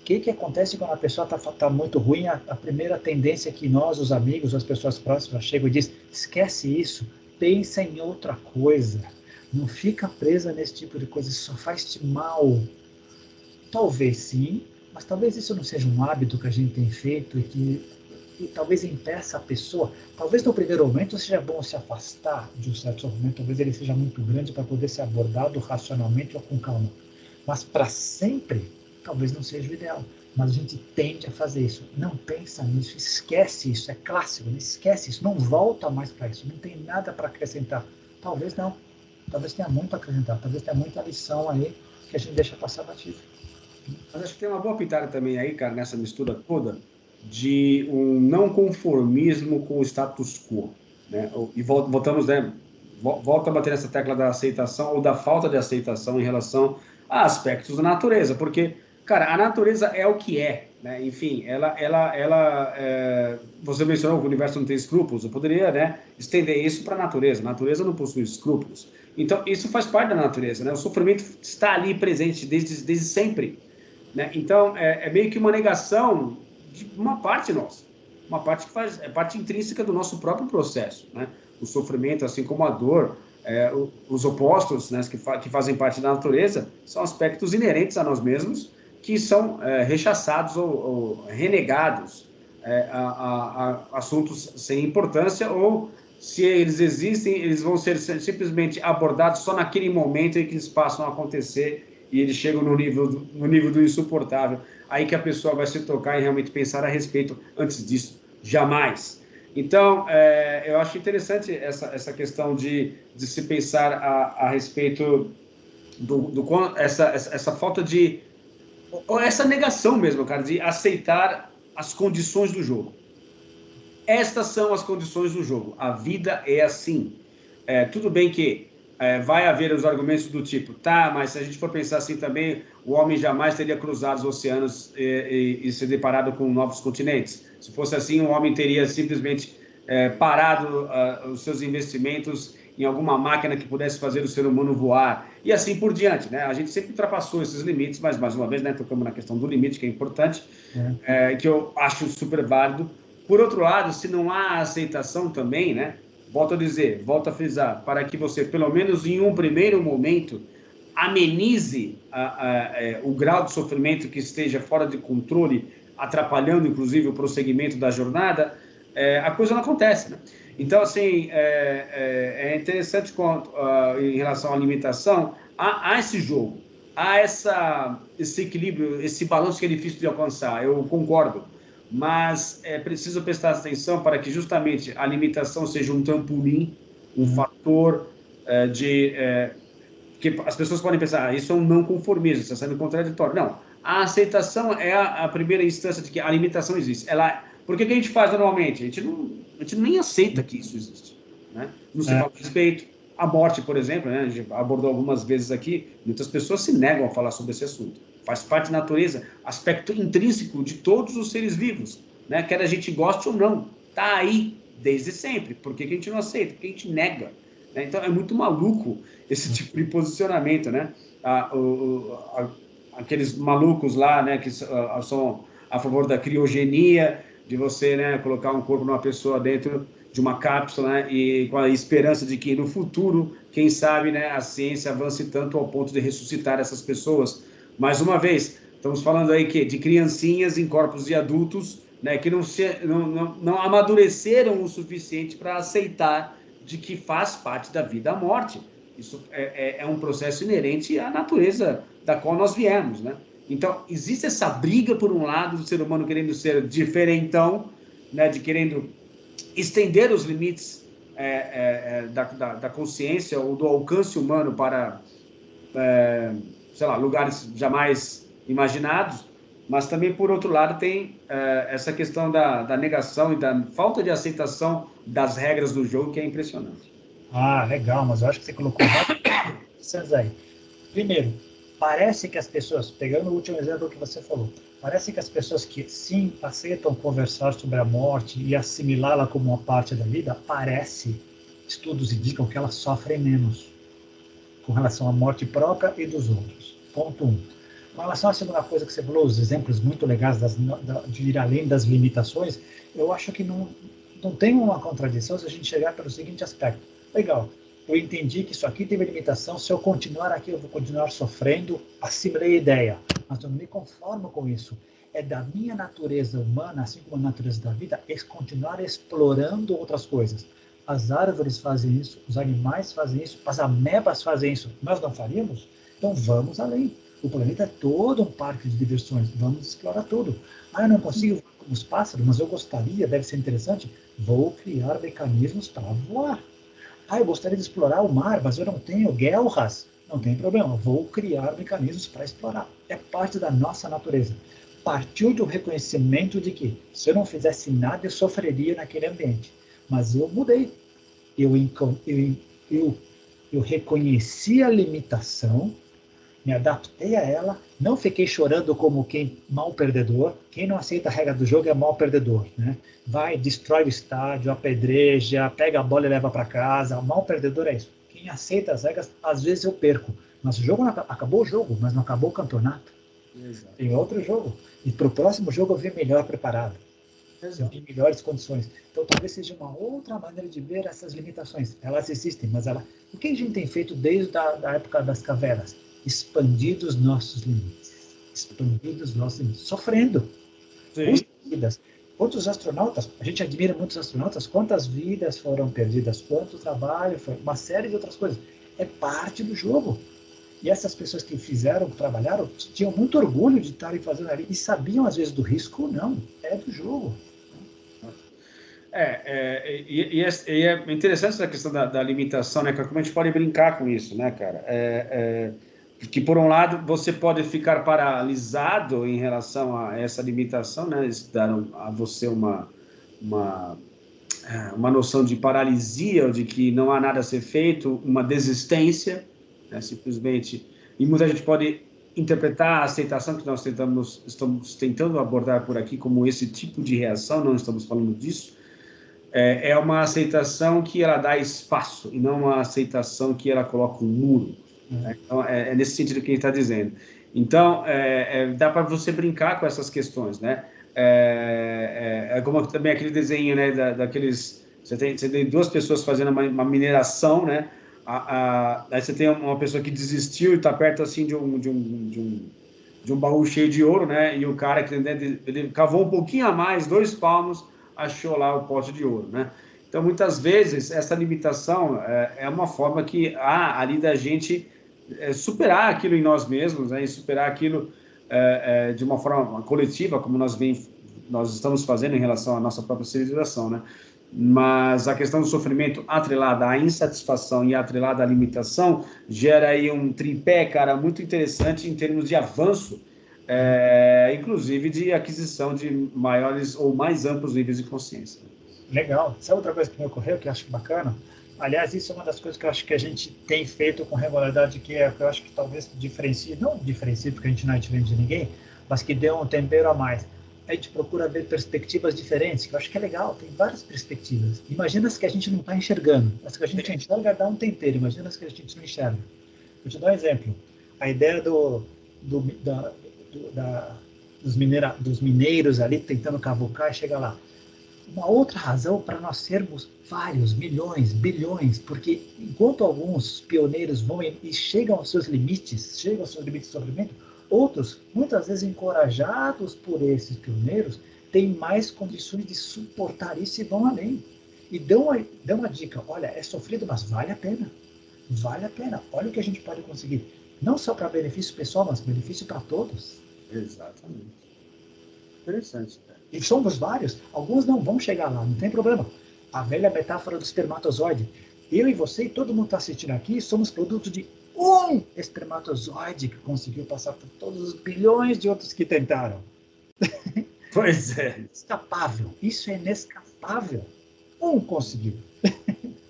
O que acontece quando a pessoa está muito ruim? A primeira tendência é que nós, os amigos, as pessoas próximas, chegam e dizem, esquece isso, pensa em outra coisa. Não fica presa nesse tipo de coisa, isso só faz-te mal. Talvez sim, mas talvez isso não seja um hábito que a gente tem feito e talvez impeça a pessoa. Talvez no primeiro momento seja bom se afastar de um certo sofrimento, talvez ele seja muito grande para poder ser abordado racionalmente ou com calma. Mas para sempre, talvez não seja o ideal. Mas a gente tende a fazer isso. Não pensa nisso, esquece isso, é clássico, não esquece isso, não volta mais para isso, não tem nada para acrescentar. Talvez não, talvez tenha muito a acrescentar, talvez tenha muita lição aí que a gente deixa passar batido. Mas acho que tem uma boa pitada também aí, cara, nessa mistura toda, de um não conformismo com o status quo. né? E voltamos, né? Volta a bater nessa tecla da aceitação ou da falta de aceitação em relação a aspectos da natureza, porque, cara, a natureza é o que é, né? Enfim, você mencionou que o universo não tem escrúpulos, eu poderia, né, estender isso para a natureza. A natureza não possui escrúpulos. Então, isso faz parte da natureza, né? O sofrimento está ali presente desde sempre, né? Então, é meio que uma negação de uma parte nossa, uma parte que é parte intrínseca do nosso próprio processo, né? O sofrimento, assim como a dor, os opostos, né, que fazem parte da natureza, são aspectos inerentes a nós mesmos, que são rechaçados ou renegados a assuntos sem importância, ou se eles existem, eles vão ser simplesmente abordados só naquele momento em que eles passam a acontecer e eles chegam no nível do insuportável. Aí que a pessoa vai se tocar e realmente pensar a respeito. Antes disso, jamais. Então, eu acho interessante essa questão de se pensar a respeito essa falta de... ou essa negação mesmo, cara, de aceitar as condições do jogo. Estas são as condições do jogo. A vida é assim. Tudo bem que vai haver os argumentos do tipo, tá, mas se a gente for pensar assim também, o homem jamais teria cruzado os oceanos e se deparado com novos continentes. Se fosse assim, o homem teria simplesmente parado os seus investimentos em alguma máquina que pudesse fazer o ser humano voar, e assim por diante, né? A gente sempre ultrapassou esses limites, mas mais uma vez, né, tocamos na questão do limite, que é importante, que eu acho super válido. Por outro lado, se não há aceitação também, né? Volto a dizer, volto a frisar, para que você, pelo menos em um primeiro momento, amenize o grau de sofrimento que esteja fora de controle, atrapalhando, inclusive, o prosseguimento da jornada, a coisa não acontece, né? Então, assim, é interessante em relação à limitação, há esse jogo, há esse equilíbrio, esse balanço que é difícil de alcançar, eu concordo, mas é preciso prestar atenção para que justamente a limitação seja um trampolim, um fator que as pessoas podem pensar, isso é um não conformismo, está sendo contraditório. Não, a aceitação é a primeira instância de que a limitação existe. Por que a gente faz normalmente? A gente nem aceita que isso existe, né? Não se fala a respeito. A morte, por exemplo, né? A gente abordou algumas vezes aqui, muitas pessoas se negam a falar sobre esse assunto. Faz parte da natureza, aspecto intrínseco de todos os seres vivos, né? Quer a gente goste ou não, está aí desde sempre. Por que a gente não aceita? Porque a gente nega. Né? Então, é muito maluco esse tipo de posicionamento, né? Aqueles malucos lá, né, que são a favor da criogenia, de você, né, colocar um corpo de uma pessoa dentro de uma cápsula, né, e com a esperança de que no futuro, quem sabe, né, a ciência avance tanto ao ponto de ressuscitar essas pessoas. Mais uma vez, estamos falando aí de criancinhas em corpos de adultos, né, que não amadureceram o suficiente para aceitar de que faz parte da vida a morte. Isso é um processo inerente à natureza da qual nós viemos, né? Então, existe essa briga, por um lado, do ser humano querendo ser diferentão, né, de querendo estender os limites da consciência ou do alcance humano para, sei lá, lugares jamais imaginados, mas também, por outro lado, tem essa questão da negação e da falta de aceitação das regras do jogo, que é impressionante. Ah, legal, mas eu acho que você colocou várias coisas aí. Primeiro, parece que as pessoas, pegando o último exemplo que você falou, parece que as pessoas que sim aceitam conversar sobre a morte e assimilá-la como uma parte da vida, estudos indicam que elas sofrem menos com relação à morte própria e dos outros. Ponto 1. Com relação à segunda coisa que você falou, os exemplos muito legais de ir além das limitações, eu acho que não tem uma contradição se a gente chegar pelo seguinte aspecto. Legal, eu entendi que isso aqui teve limitação, se eu continuar aqui eu vou continuar sofrendo, assimilei a ideia, mas eu não me conformo com isso. É da minha natureza humana, assim como a natureza da vida, é continuar explorando outras coisas. As árvores fazem isso, os animais fazem isso, as amebas fazem isso. Nós não faríamos? Então vamos além. O planeta é todo um parque de diversões. Vamos explorar tudo. Ah, eu não consigo voar como os pássaros, mas eu gostaria, deve ser interessante. Vou criar mecanismos para voar. Ah, eu gostaria de explorar o mar, mas eu não tenho guelras. Não tem problema, vou criar mecanismos para explorar. É parte da nossa natureza. Partiu do reconhecimento de que, se eu não fizesse nada, eu sofreria naquele ambiente. Mas eu mudei. eu reconheci a limitação, me adaptei a ela, não fiquei chorando como quem mal perdedor. Quem não aceita a regra do jogo é mal perdedor, né? Vai, destrói o estádio, apedreja, pega a bola e leva para casa. Mal perdedor é isso. Quem aceita as regras, às vezes eu perco. Mas o jogo acabou o jogo, mas não acabou o campeonato. Exato. Tem outro jogo. E para o próximo jogo eu vim melhor preparado. Eu vim em melhores condições. Então talvez seja uma outra maneira de ver essas limitações. Elas existem, mas o que a gente tem feito desde a época das cavernas? Expandido os nossos limites. Expandido os nossos limites. Sofrendo. Custam vidas. Quantos astronautas, a gente admira muitos astronautas, quantas vidas foram perdidas, quanto trabalho, foi uma série de outras coisas. É parte do jogo. E essas pessoas que fizeram, que trabalharam, tinham muito orgulho de estarem fazendo ali e sabiam, às vezes, do risco ou não. É do jogo. E é interessante essa questão da limitação, né? Como a gente pode brincar com isso, né, cara? Que, por um lado, você pode ficar paralisado em relação a essa limitação, né? Eles deram a você uma noção de paralisia, ou de que não há nada a ser feito, uma desistência, né? Simplesmente. E muita gente pode interpretar a aceitação que nós estamos tentando abordar por aqui como esse tipo de reação, não estamos falando disso. É uma aceitação que ela dá espaço e não uma aceitação que ela coloca um muro. Né? Então, é nesse sentido que ele está dizendo. Então, dá para você brincar com essas questões, né? Como também aquele desenho, né? Daqueles... Você tem duas pessoas fazendo uma mineração, né? Aí você tem uma pessoa que desistiu e está perto, assim, de um baú cheio de ouro, né? E o cara que ele cavou um pouquinho a mais, 2 palmos, achou lá o pote de ouro, né? Então, muitas vezes, essa limitação é uma forma que há ali da gente superar aquilo em nós mesmos, né? E superar aquilo de uma forma coletiva, como nós estamos fazendo em relação à nossa própria civilização, né? Mas a questão do sofrimento atrelada à insatisfação e atrelada à limitação gera aí um tripé, cara, muito interessante em termos de avanço, inclusive de aquisição de maiores ou mais amplos níveis de consciência. Legal. Sabe outra coisa que me ocorreu que eu acho bacana? Aliás, isso é uma das coisas que eu acho que a gente tem feito com regularidade, que eu acho que talvez diferencie, não diferencie porque a gente não é diferente de ninguém, mas que dê um tempero a mais. A gente procura ver perspectivas diferentes, que eu acho que é legal, tem várias perspectivas. Imagina as que a gente não está enxergando. As que a gente enxerga dá um tempero, imagina as que a gente não enxerga. Vou te dar um exemplo. A ideia dos mineiros ali tentando cavucar e chegar lá. Uma outra razão para nós sermos vários, milhões, bilhões, porque enquanto alguns pioneiros vão e chegam aos seus limites de sofrimento, outros, muitas vezes encorajados por esses pioneiros, têm mais condições de suportar isso e vão além. E dão uma dica, olha, é sofrido, mas vale a pena. Vale a pena. Olha o que a gente pode conseguir. Não só para benefício pessoal, mas benefício para todos. Exatamente. Interessante. E somos vários. Alguns não vão chegar lá, não tem problema. A velha metáfora do espermatozoide. Eu e você e todo mundo está assistindo aqui somos produto de um espermatozoide que conseguiu passar por todos os bilhões de outros que tentaram. Pois é. Inescapável. Isso é inescapável. Um conseguiu.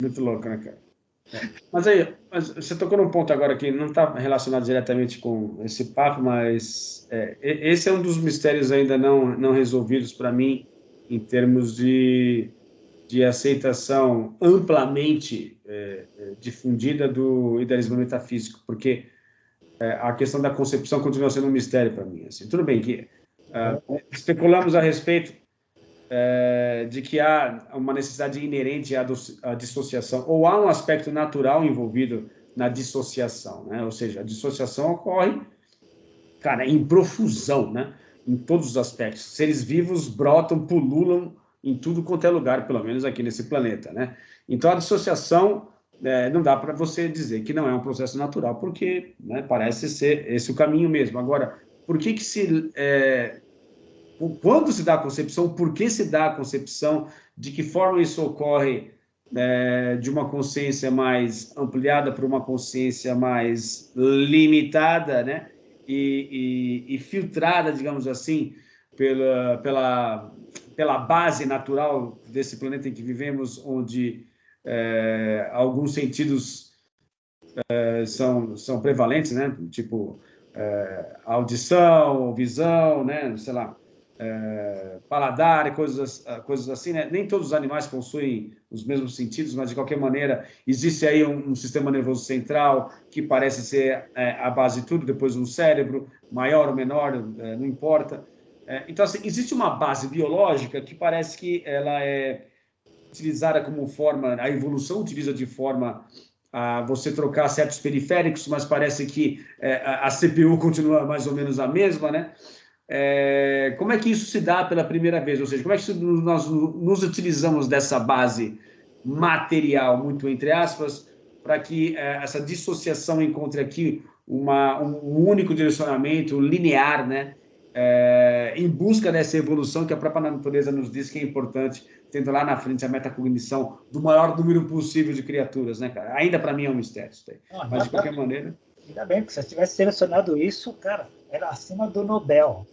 Muito louco, né, cara? Mas aí, você tocou num ponto agora que não está relacionado diretamente com esse papo, mas esse é um dos mistérios ainda não resolvidos para mim, em termos de aceitação amplamente difundida do idealismo metafísico, porque a questão da concepção continua sendo um mistério para mim. Assim. Tudo bem que especulamos a respeito de que há uma necessidade inerente à dissociação, ou há um aspecto natural envolvido na dissociação, né? Ou seja, a dissociação ocorre, cara, em profusão, né? Em todos os aspectos. Seres vivos brotam, pululam em tudo quanto é lugar, pelo menos aqui nesse planeta, né? Então, a dissociação não dá para você dizer que não é um processo natural, porque parece ser esse o caminho mesmo. Agora, por que quando se dá a concepção, por que se dá a concepção, de que forma isso ocorre de uma consciência mais ampliada para uma consciência mais limitada, né? E filtrada, digamos assim, pela base natural desse planeta em que vivemos, onde alguns sentidos são prevalentes, né? Tipo, audição, visão, né? Sei lá, paladar e coisas assim, né? Nem todos os animais possuem os mesmos sentidos, mas de qualquer maneira existe aí um sistema nervoso central que parece ser a base de tudo, depois um cérebro, maior ou menor, não importa. Então, assim, existe uma base biológica que parece que ela é utilizada como forma, a evolução utiliza de forma a você trocar certos periféricos, mas parece que a CPU continua mais ou menos a mesma, né? Como é que isso se dá pela primeira vez? Ou seja, como é que nós nos utilizamos dessa base material, muito entre aspas, para que essa dissociação encontre aqui um único direcionamento linear, né? Em busca dessa evolução que a própria natureza nos diz que é importante, tendo lá na frente a metacognição do maior número possível de criaturas, né, cara? Ainda para mim é um mistério isso daí. Mas, de qualquer maneira... Ainda bem, porque se eu tivesse selecionado isso, cara, era acima do Nobel.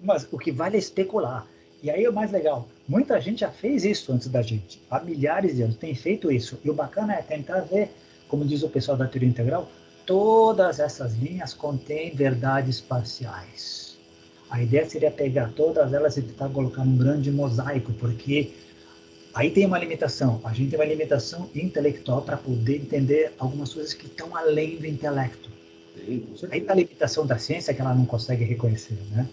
Mas o que vale é especular. E aí o mais legal, muita gente já fez isso antes da gente. Há milhares de anos tem feito isso. E o bacana é tentar ver, como diz o pessoal da teoria integral, todas essas linhas contêm verdades parciais. A ideia seria pegar todas elas e tentar colocar num grande mosaico, porque aí tem uma limitação. A gente tem uma limitação intelectual para poder entender algumas coisas que estão além do intelecto. Aí está a limitação da ciência que ela não consegue reconhecer, né?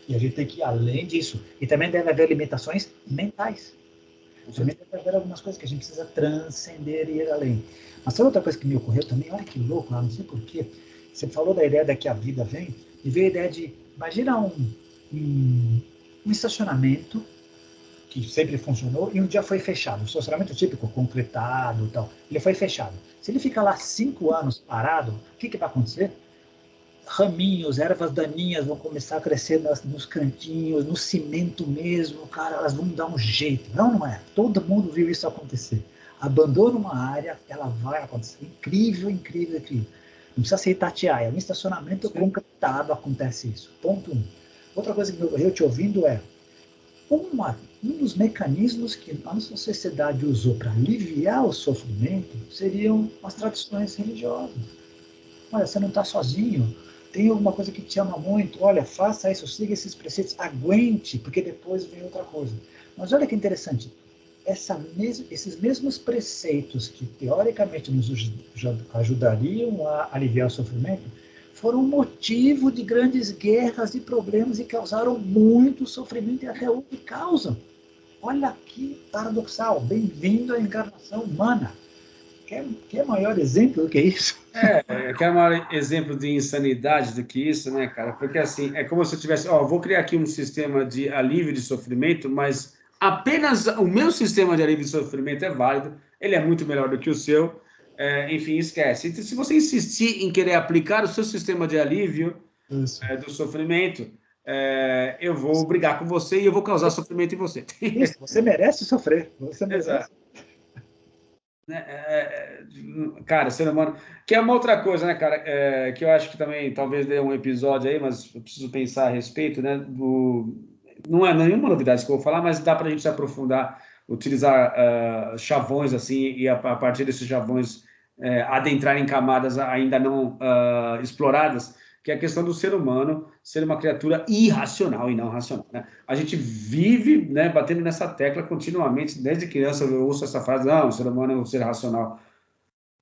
E a gente tem que ir além disso. E também deve haver limitações mentais. Também deve haver algumas coisas que a gente precisa transcender e ir além. Mas sabe outra coisa que me ocorreu também? Olha que louco, não sei porquê. Você falou da ideia de que a vida vem, e veio a ideia de, imagina um estacionamento que sempre funcionou e um dia foi fechado. O estacionamento típico, concretado e tal, ele foi fechado. Se ele ficar lá 5 anos parado, o que vai acontecer? Raminhos, ervas daninhas vão começar a crescer nos cantinhos, no cimento mesmo, cara, elas vão dar um jeito. Não é? Todo mundo viu isso acontecer. Abandona uma área, ela vai acontecer. Incrível, incrível, incrível. Não precisa ser Itatiaia, no estacionamento concretado acontece isso. Ponto 1. Outra coisa que eu te ouvindo é, um dos mecanismos que a nossa sociedade usou para aliviar o sofrimento seriam as tradições religiosas. Olha, você não está sozinho, tem alguma coisa que te ama muito, olha, faça isso, siga esses preceitos, aguente, porque depois vem outra coisa. Mas olha que interessante, esses mesmos preceitos que teoricamente nos ajudariam a aliviar o sofrimento, foram motivo de grandes guerras e problemas e causaram muito sofrimento e até hoje causam. Olha que paradoxal, bem-vindo à encarnação humana. Quer maior exemplo do que isso? Quer maior exemplo de insanidade do que isso, né, cara? Porque assim, é como se eu tivesse, vou criar aqui um sistema de alívio de sofrimento, mas apenas o meu sistema de alívio de sofrimento é válido, ele é muito melhor do que o seu, enfim, esquece. Então, se você insistir em querer aplicar o seu sistema de alívio do sofrimento, eu vou brigar com você e eu vou causar sofrimento em você. Isso, você merece sofrer. Você merece. Exato. Cara, ser humano, que é uma outra coisa, né, cara, que eu acho que também talvez dê um episódio aí, mas eu preciso pensar a respeito, né, não é nenhuma novidade que eu vou falar, mas dá para a gente se aprofundar, utilizar chavões assim, e a partir desses chavões adentrar em camadas ainda não exploradas, que é a questão do ser humano ser uma criatura irracional e não racional, né? A gente vive, né, batendo nessa tecla continuamente, desde criança eu ouço essa frase, não, o ser humano é um ser racional.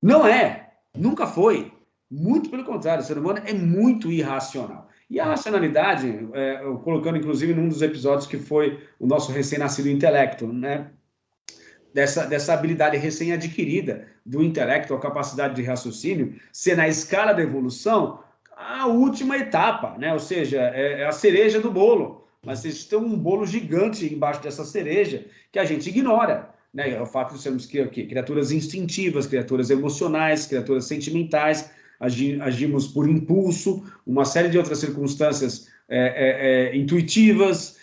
Não é, nunca foi. Muito pelo contrário, o ser humano é muito irracional. E a racionalidade, colocando inclusive num dos episódios que foi o nosso recém-nascido intelecto, né? Dessa habilidade recém-adquirida do intelecto, a capacidade de raciocínio, ser na escala da evolução a última etapa, né? Ou seja, é a cereja do bolo. Mas existe um bolo gigante embaixo dessa cereja que a gente ignora, né? É o fato de sermos criaturas instintivas, criaturas emocionais, criaturas sentimentais, agimos por impulso, uma série de outras circunstâncias intuitivas,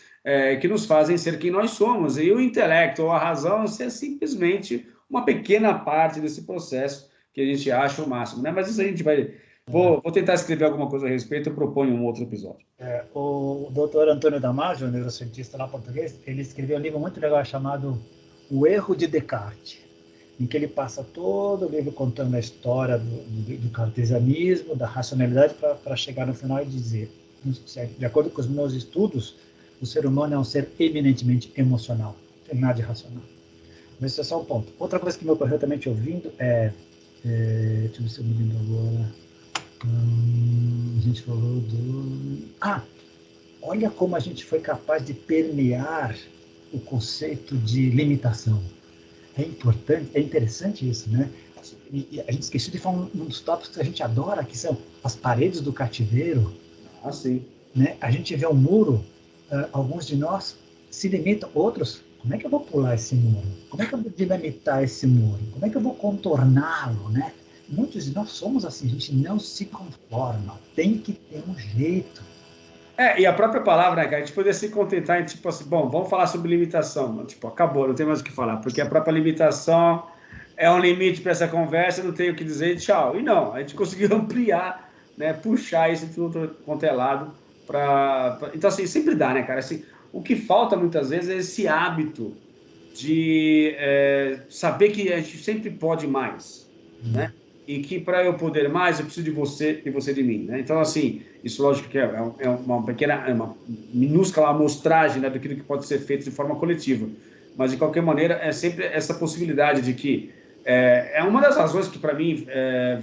que nos fazem ser quem nós somos. E o intelecto ou a razão é simplesmente uma pequena parte desse processo que a gente acha o máximo, né? Mas isso a gente vai... Vou tentar escrever alguma coisa a respeito, eu proponho um outro episódio. O doutor Antônio Damasio, neurocientista lá português, ele escreveu um livro muito legal chamado O Erro de Descartes. em que ele passa todo o livro contando a história do cartesianismo, da racionalidade, para chegar no final e dizer, de acordo com os meus estudos, o ser humano é um ser eminentemente emocional, não tem nada de racional. Mas esse é só um ponto. Outra coisa que me ocorreu também te ouvindo deixa eu ver se eu me lembro agora. A gente falou do... olha como a gente foi capaz de permear o conceito de limitação. É importante, é interessante isso, né? E a gente esqueceu de falar um dos tópicos que a gente adora, que são as paredes do cativeiro. Sim. Né? A gente vê um muro, alguns de nós se limitam, outros, como é que eu vou pular esse muro? Como é que eu vou dinamitar esse muro? Como é que eu vou contorná-lo, né? Muitos de nós somos assim, a gente não se conforma, tem que ter um jeito. E a própria palavra, né, cara? A gente poderia se contentar em, tipo assim, bom, vamos falar sobre limitação. Tipo, acabou, não tem mais o que falar, porque a própria limitação é um limite para essa conversa, não tenho o que dizer, tchau. E não, a gente conseguiu ampliar, né, puxar esse tudo quanto é lado Então, assim, sempre dá, né, cara? Assim, o que falta muitas vezes é esse hábito de saber que a gente sempre pode mais, né? E que para eu poder mais, eu preciso de você e você de mim, né? Então, assim, isso lógico que é uma pequena, uma minúscula amostragem, né, daquilo que pode ser feito de forma coletiva. Mas, de qualquer maneira, é sempre essa possibilidade de que é uma das razões que, para mim,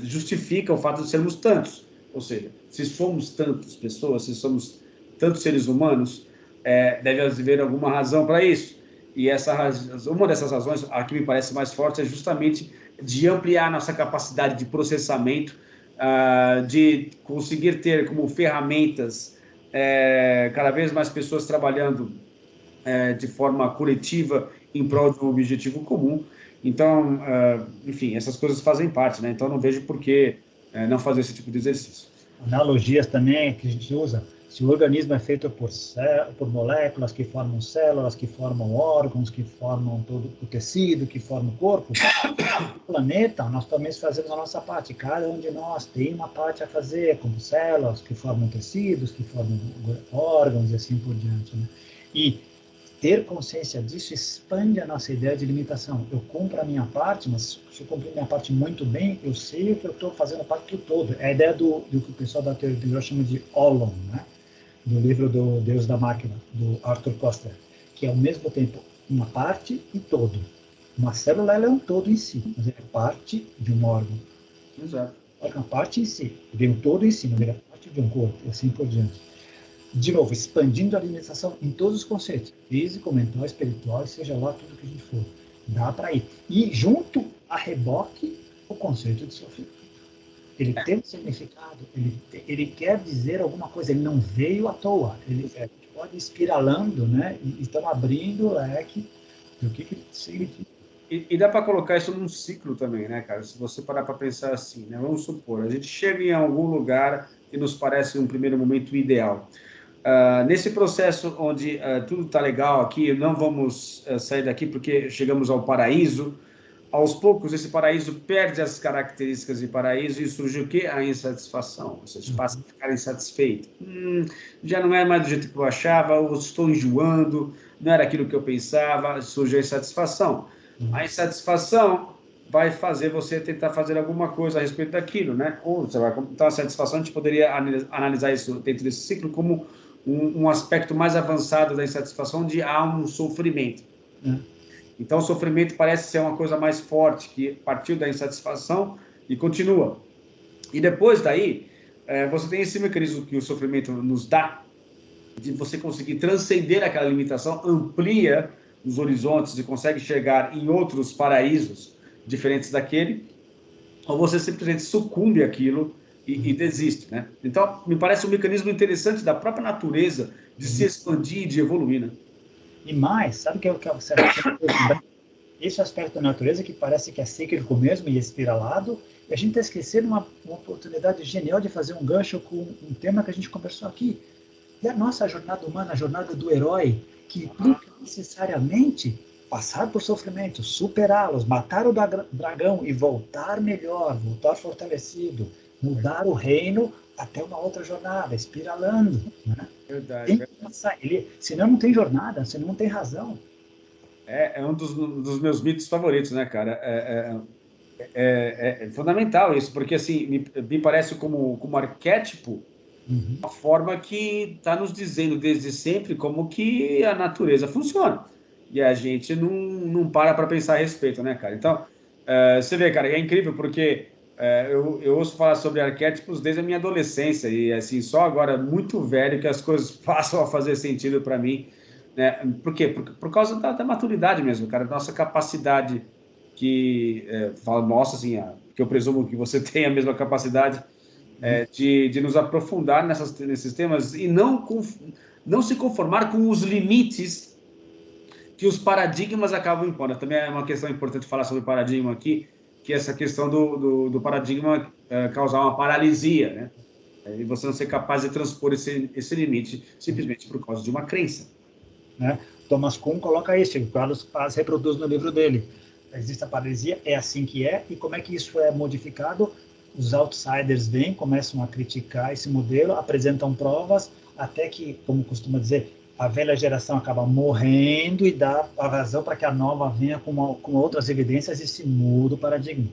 justifica o fato de sermos tantos. Ou seja, se somos tantas pessoas, se somos tantos seres humanos, deve haver alguma razão para isso. E uma dessas razões, a que me parece mais forte, é justamente de ampliar nossa capacidade de processamento, de conseguir ter como ferramentas cada vez mais pessoas trabalhando de forma coletiva em prol de um objetivo comum. Então, enfim, essas coisas fazem parte, né? Então, não vejo por que não fazer esse tipo de exercício. Analogias também que a gente usa. Se o organismo é feito por moléculas que formam células, que formam órgãos, que formam todo o tecido, que formam o corpo, o planeta, nós também fazemos a nossa parte. Cada um de nós tem uma parte a fazer, como células que formam tecidos, que formam órgãos e assim por diante. Né? E ter consciência disso expande a nossa ideia de limitação. Eu cumpro a minha parte, mas se eu cumprir a minha parte muito bem, eu sei que eu estou fazendo parte do todo. É a ideia do que o pessoal da teoria chama de Holon, né? Do livro do Deus da Máquina, do Arthur Koestler, que é ao mesmo tempo uma parte e todo. Uma célula ela é um todo em si, mas é parte de um órgão. Exato. É uma parte em si, vem um todo em si, não é parte de um corpo, e assim por diante. De novo, expandindo a limitação em todos os conceitos, físico, mental, espiritual, seja lá tudo que a gente for. Dá para ir. E junto a reboque, o conceito de sofrimento. Ele tem um significado, ele quer dizer alguma coisa, ele não veio à toa. Ele pode ir espiralando, né? E estão abrindo o leque do que significa. E dá para colocar isso num ciclo também, né, cara? Se você parar para pensar assim, né? Vamos supor, a gente chega em algum lugar que nos parece um primeiro momento ideal. Nesse processo onde tudo está legal aqui, não vamos sair daqui porque chegamos ao paraíso. Aos poucos, esse paraíso perde as características de paraíso e surge o quê? A insatisfação. Você passa a ficar insatisfeito. Já não é mais do jeito que eu achava, eu estou enjoando, não era aquilo que eu pensava, surge a insatisfação. A insatisfação vai fazer você tentar fazer alguma coisa a respeito daquilo, né? Então, a satisfação, a gente poderia analisar isso dentro desse ciclo como um aspecto mais avançado da insatisfação, onde há um sofrimento. Então, o sofrimento parece ser uma coisa mais forte, que partiu da insatisfação e continua. E depois daí, você tem esse mecanismo que o sofrimento nos dá, de você conseguir transcender aquela limitação, amplia os horizontes e consegue chegar em outros paraísos diferentes daquele, ou você simplesmente sucumbe àquilo e desiste, né? Então, me parece um mecanismo interessante da própria natureza de se expandir e de evoluir, né? E mais, sabe o que é esse aspecto da natureza que parece que é cíclico mesmo e espiralado, e a gente está esquecendo uma oportunidade genial de fazer um gancho com um tema que a gente conversou aqui. E a nossa jornada humana, a jornada do herói, que implica necessariamente passar por sofrimento, superá-los, matar o dragão e voltar melhor, voltar fortalecido, mudar o reino até uma outra jornada, espiralando. Né? Verdade. Tem que passar. Senão não tem jornada, senão não tem razão. É um dos meus mitos favoritos, né, cara? É fundamental isso, porque assim, me parece como arquétipo, uma forma que está nos dizendo desde sempre como que a natureza funciona. E a gente não para pensar a respeito, né, cara? Então, você vê, cara, é incrível porque eu ouço falar sobre arquétipos desde a minha adolescência e, assim, só agora, muito velho, que as coisas passam a fazer sentido para mim, né? Por quê? Por causa da maturidade mesmo, cara. Nossa capacidade fala, nossa, assim, que eu presumo que você tem a mesma capacidade de nos aprofundar nesses temas e não se conformar com os limites que os paradigmas acabam impondo. Também é uma questão importante falar sobre paradigma aqui, que é essa questão do paradigma causar uma paralisia, né? E você não ser capaz de transpor esse limite simplesmente por causa de uma crença. Né? Thomas Kuhn coloca isso, o Carlos Paz reproduz no livro dele. Existe a paralisia, é assim que é, e como é que isso é modificado? Os outsiders vêm, começam a criticar esse modelo, apresentam provas, até que, como costuma dizer, a velha geração acaba morrendo e dá a razão para que a nova venha com outras evidências e se muda o paradigma.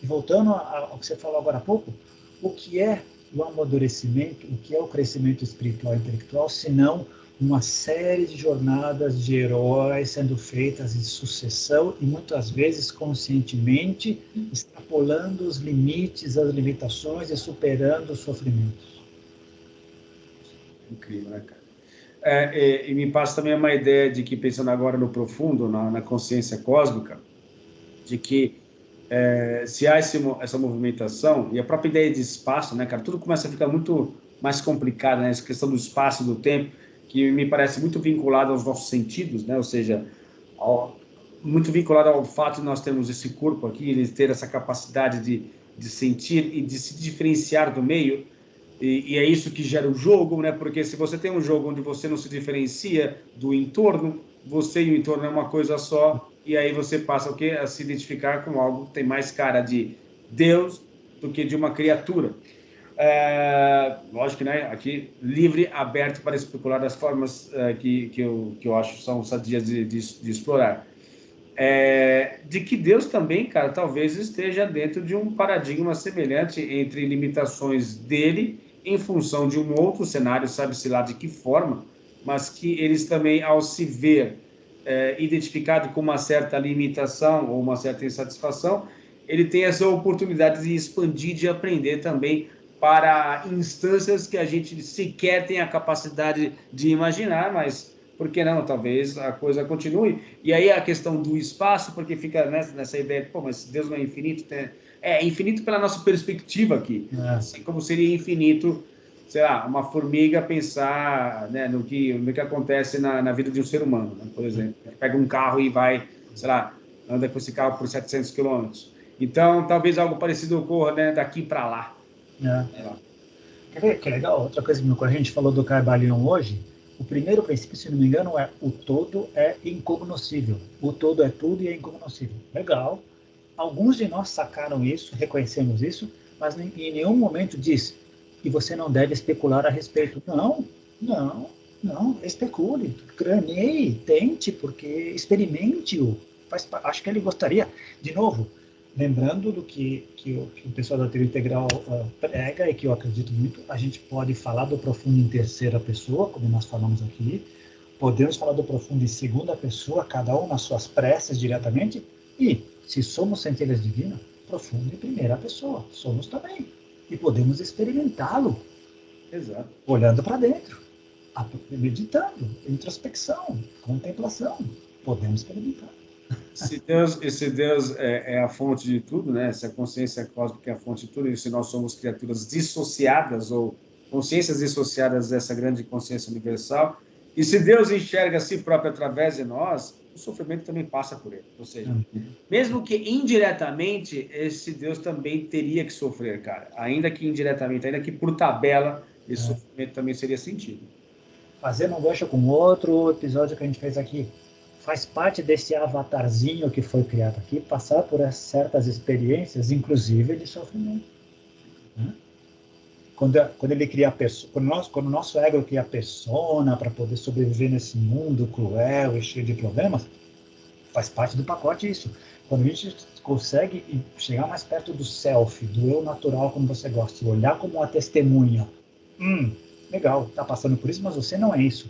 E voltando ao que você falou agora há pouco, o que é o amadurecimento, o que é o crescimento espiritual e intelectual, se não uma série de jornadas de heróis sendo feitas em sucessão e muitas vezes conscientemente extrapolando os limites, as limitações e superando os sofrimentos. Incrível, né, cara? E me passa também uma ideia de que, pensando agora no profundo, na consciência cósmica, de que se há essa movimentação, e a própria ideia de espaço, né, cara, tudo começa a ficar muito mais complicado, né, essa questão do espaço e do tempo, que me parece muito vinculado aos nossos sentidos, né, ou seja, muito vinculado ao fato de nós termos esse corpo aqui, ele ter essa capacidade de sentir e de se diferenciar do meio, e é isso que gera o jogo, né, porque se você tem um jogo onde você não se diferencia do entorno, você e o entorno é uma coisa só, e aí você passa o quê? A se identificar com algo que tem mais cara de Deus do que de uma criatura. Lógico, né? Aqui, livre, aberto para especular das formas que eu acho são sadias de explorar. De que Deus também, cara, talvez esteja dentro de um paradigma semelhante entre limitações dele em função de um outro cenário, sabe-se lá de que forma, mas que eles também, ao se ver identificado com uma certa limitação ou uma certa insatisfação, ele tem essa oportunidade de expandir, de aprender também para instâncias que a gente sequer tem a capacidade de imaginar, mas por que não? Talvez a coisa continue. E aí a questão do espaço, porque fica nessa ideia de, pô, mas Deus não é infinito? É infinito pela nossa perspectiva aqui. Assim como seria infinito, sei lá, uma formiga pensar, né, no que acontece na vida de um ser humano, né? Por exemplo. Pega um carro e vai, sei lá, anda com esse carro por 700 quilômetros. Então, talvez algo parecido ocorra, né, daqui para lá. Quer ver que legal? Outra coisa que a gente falou do Kybalion hoje, o primeiro princípio, se não me engano, é o todo é incognoscível. O todo é tudo e é incognoscível. Legal. Alguns de nós sacaram isso, reconhecemos isso, mas em nenhum momento diz que você não deve especular a respeito. Não, especule, craneie, tente, porque experimente-o. Acho que ele gostaria, de novo, lembrando do que o pessoal da teoria integral prega e que eu acredito muito, a gente pode falar do profundo em terceira pessoa, como nós falamos aqui, podemos falar do profundo em segunda pessoa, cada um nas suas preces diretamente, e se somos centelhas divinas, profundo em primeira pessoa, somos também, e podemos experimentá-lo. Exato. Olhando para dentro, meditando, introspecção, contemplação, podemos experimentar. Se Deus é a fonte de tudo, né? Se a consciência cósmica é a fonte de tudo, e se nós somos criaturas dissociadas ou consciências dissociadas dessa grande consciência universal, e se Deus enxerga a si próprio através de nós, o sofrimento também passa por ele. Ou seja, mesmo que indiretamente, esse Deus também teria que sofrer, cara. Ainda que indiretamente, ainda que por tabela, esse sofrimento também seria sentido. Fazendo um gancho com outro episódio que a gente fez aqui, faz parte desse avatarzinho que foi criado aqui, passar por certas experiências, inclusive de sofrimento. Quando ele cria a pessoa, quando o nosso ego cria a persona para poder sobreviver nesse mundo cruel e cheio de problemas, Faz parte do pacote isso. Quando a gente consegue chegar mais perto do self, do eu natural, como você gosta, e olhar como uma testemunha, legal, tá passando por isso, mas você não é isso.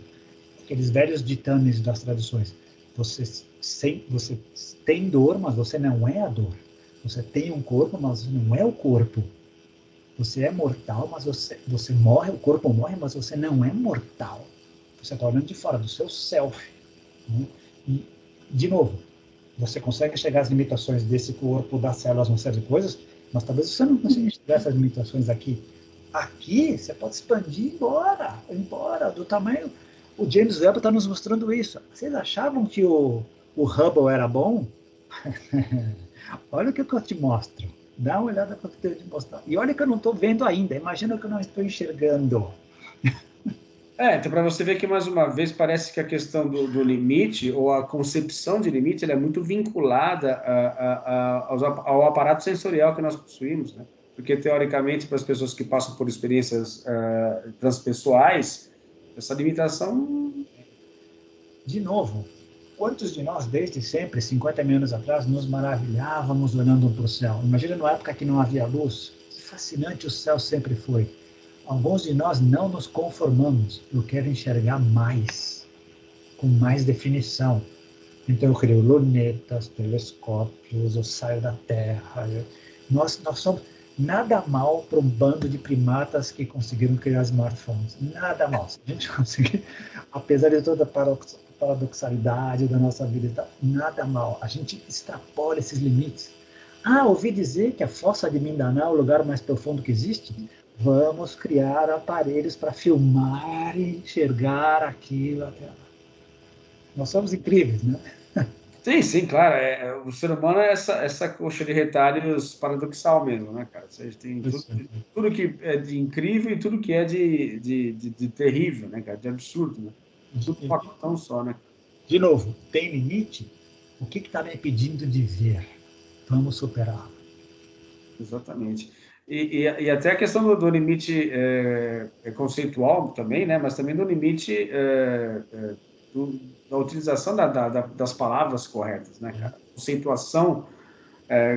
Aqueles velhos ditames das tradições. Você tem dor, mas você não é a dor. Você tem um corpo, mas você não é o corpo. Você é mortal, mas você morre, o corpo morre, mas você não é mortal. Você está olhando de fora, do seu self. Né? E, de novo, você consegue chegar às limitações desse corpo, das células, uma série de coisas, mas talvez você não consiga chegar essas limitações aqui. Aqui, você pode expandir embora, do tamanho... O James Webb está nos mostrando isso. Vocês achavam que o Hubble era bom? Olha o que eu te mostro. Dá uma olhada para o que eu te mostrar. E olha que eu não estou vendo ainda. Imagina que eu não estou enxergando. Então para você ver que, mais uma vez, parece que a questão do limite, ou a concepção de limite, ela é muito vinculada ao aparato sensorial que nós possuímos, né? Porque, teoricamente, para as pessoas que passam por experiências transpessoais, essa limitação... De novo, quantos de nós, desde sempre, 50 mil anos atrás, nos maravilhávamos olhando para o céu? Imagina numa época que não havia luz. Que fascinante o céu sempre foi. Alguns de nós não nos conformamos. Eu quero enxergar mais, com mais definição. Então eu crio lunetas, telescópios, eu saio da Terra. Nós somos nada mal para um bando de primatas que conseguiram criar smartphones. Nada mal. Se a gente conseguir, apesar de toda a paradoxalidade da nossa vida, nada mal. A gente extrapola esses limites. Ouvi dizer que a fossa de Mindanao é o lugar mais profundo que existe? Vamos criar aparelhos para filmar e enxergar aquilo. Nós somos incríveis, né? Sim, claro. O ser humano é essa coxa de retalhos paradoxal mesmo, né, cara? Você tem tudo que é de incrível e tudo que é de terrível, né, cara? De absurdo, né? Tudo pacotão só, né? De novo, tem limite? O que está me impedindo de ver? Vamos superá-lo. Exatamente. E até a questão do limite conceitual também, né? Mas também do limite da utilização das palavras corretas, né, cara? Conceituação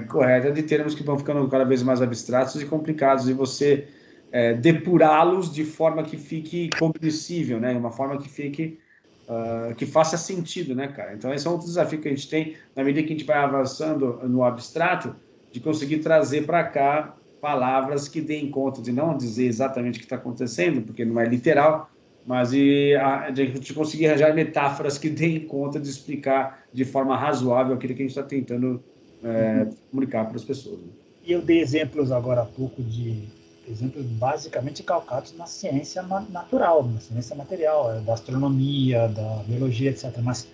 correta de termos que vão ficando cada vez mais abstratos e complicados, e você depurá-los de forma que fique cognoscível, né? Uma forma que fique que faça sentido, né, cara? Então esse é um outro desafio que a gente tem na medida que a gente vai avançando no abstrato, de conseguir trazer para cá palavras que deem conta de não dizer exatamente o que está acontecendo, porque não é literal, mas de conseguir arranjar metáforas que deem conta de explicar de forma razoável aquilo que a gente está tentando comunicar para as pessoas. Né? E eu dei exemplos agora há pouco exemplos basicamente calcados na ciência natural, na ciência material, da astronomia, da biologia, etc. Mas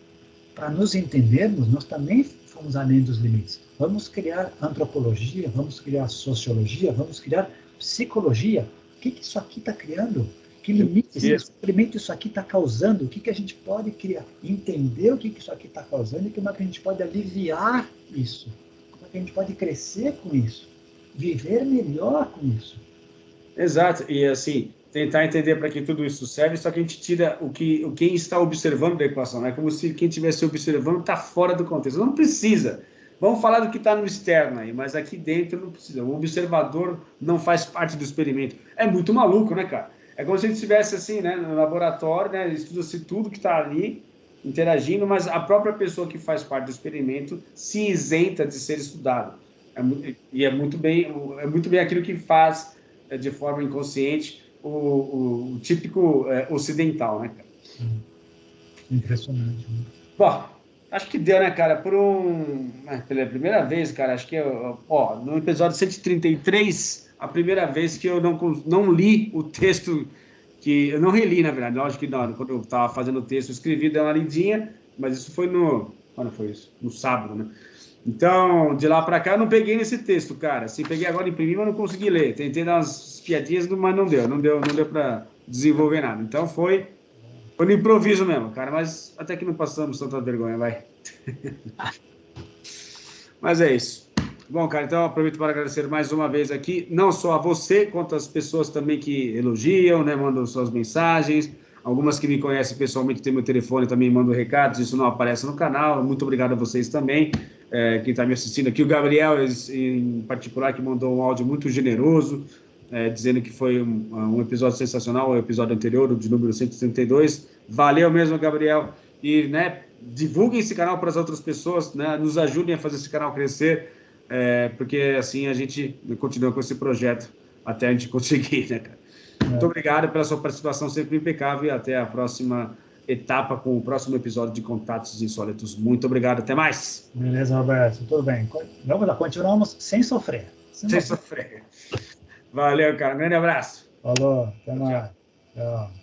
para nos entendermos, nós também fomos além dos limites. Vamos criar antropologia, vamos criar sociologia, vamos criar psicologia. O que isso aqui está criando? Que limites, que sofrimento isso aqui está causando? O que a gente pode criar? Entender o que isso aqui está causando e como é que a gente pode aliviar isso? Como é que a gente pode crescer com isso? Viver melhor com isso? Exato, e assim, tentar entender para que tudo isso serve, só que a gente tira quem está observando da equação, é como se quem estivesse observando está fora do contexto, não precisa. Vamos falar do que está no externo aí, mas aqui dentro não precisa. O observador não faz parte do experimento. É muito maluco, né, cara? É como se a gente estivesse assim, né, no laboratório, né, estuda-se tudo que está ali, interagindo, mas a própria pessoa que faz parte do experimento se isenta de ser estudada. É muito bem aquilo que faz de forma inconsciente o típico ocidental, né, cara? Impressionante. Né? Bom, acho que deu, né, cara? Pela primeira vez, cara, acho que no episódio 133, a primeira vez que eu não li o texto, que eu não reli, na verdade, lógico que não, quando eu estava fazendo o texto, eu escrevi, dei uma lidinha, mas isso foi quando foi isso? No sábado, né? Então, de lá para cá, eu não peguei nesse texto, cara. Se peguei agora, imprimi, mas não consegui ler. Tentei dar umas piadinhas, mas não deu para desenvolver nada. Então, foi no improviso mesmo, cara. Mas até que não passamos tanta vergonha, vai. Mas é isso. Bom, cara, então eu aproveito para agradecer mais uma vez aqui, não só a você, quanto as pessoas também que elogiam, né, mandam suas mensagens, Algumas que me conhecem pessoalmente têm meu telefone, também mandam recados, isso não aparece no canal. Muito obrigado a vocês também, quem está me assistindo aqui. O Gabriel, em particular, que mandou um áudio muito generoso, dizendo que foi um episódio sensacional, o episódio anterior, de número 132. Valeu mesmo, Gabriel. E, né, divulguem esse canal para as outras pessoas, né, nos ajudem a fazer esse canal crescer, porque assim a gente continua com esse projeto até a gente conseguir, né, cara? Muito obrigado pela sua participação sempre impecável e até a próxima etapa com o próximo episódio de Contatos Insólitos. Muito obrigado, até mais. Beleza, Roberto, tudo bem. Vamos lá, continuamos sem sofrer. Sem sofrer. Valeu, cara. Um grande abraço. Falou, até mais. Tchau.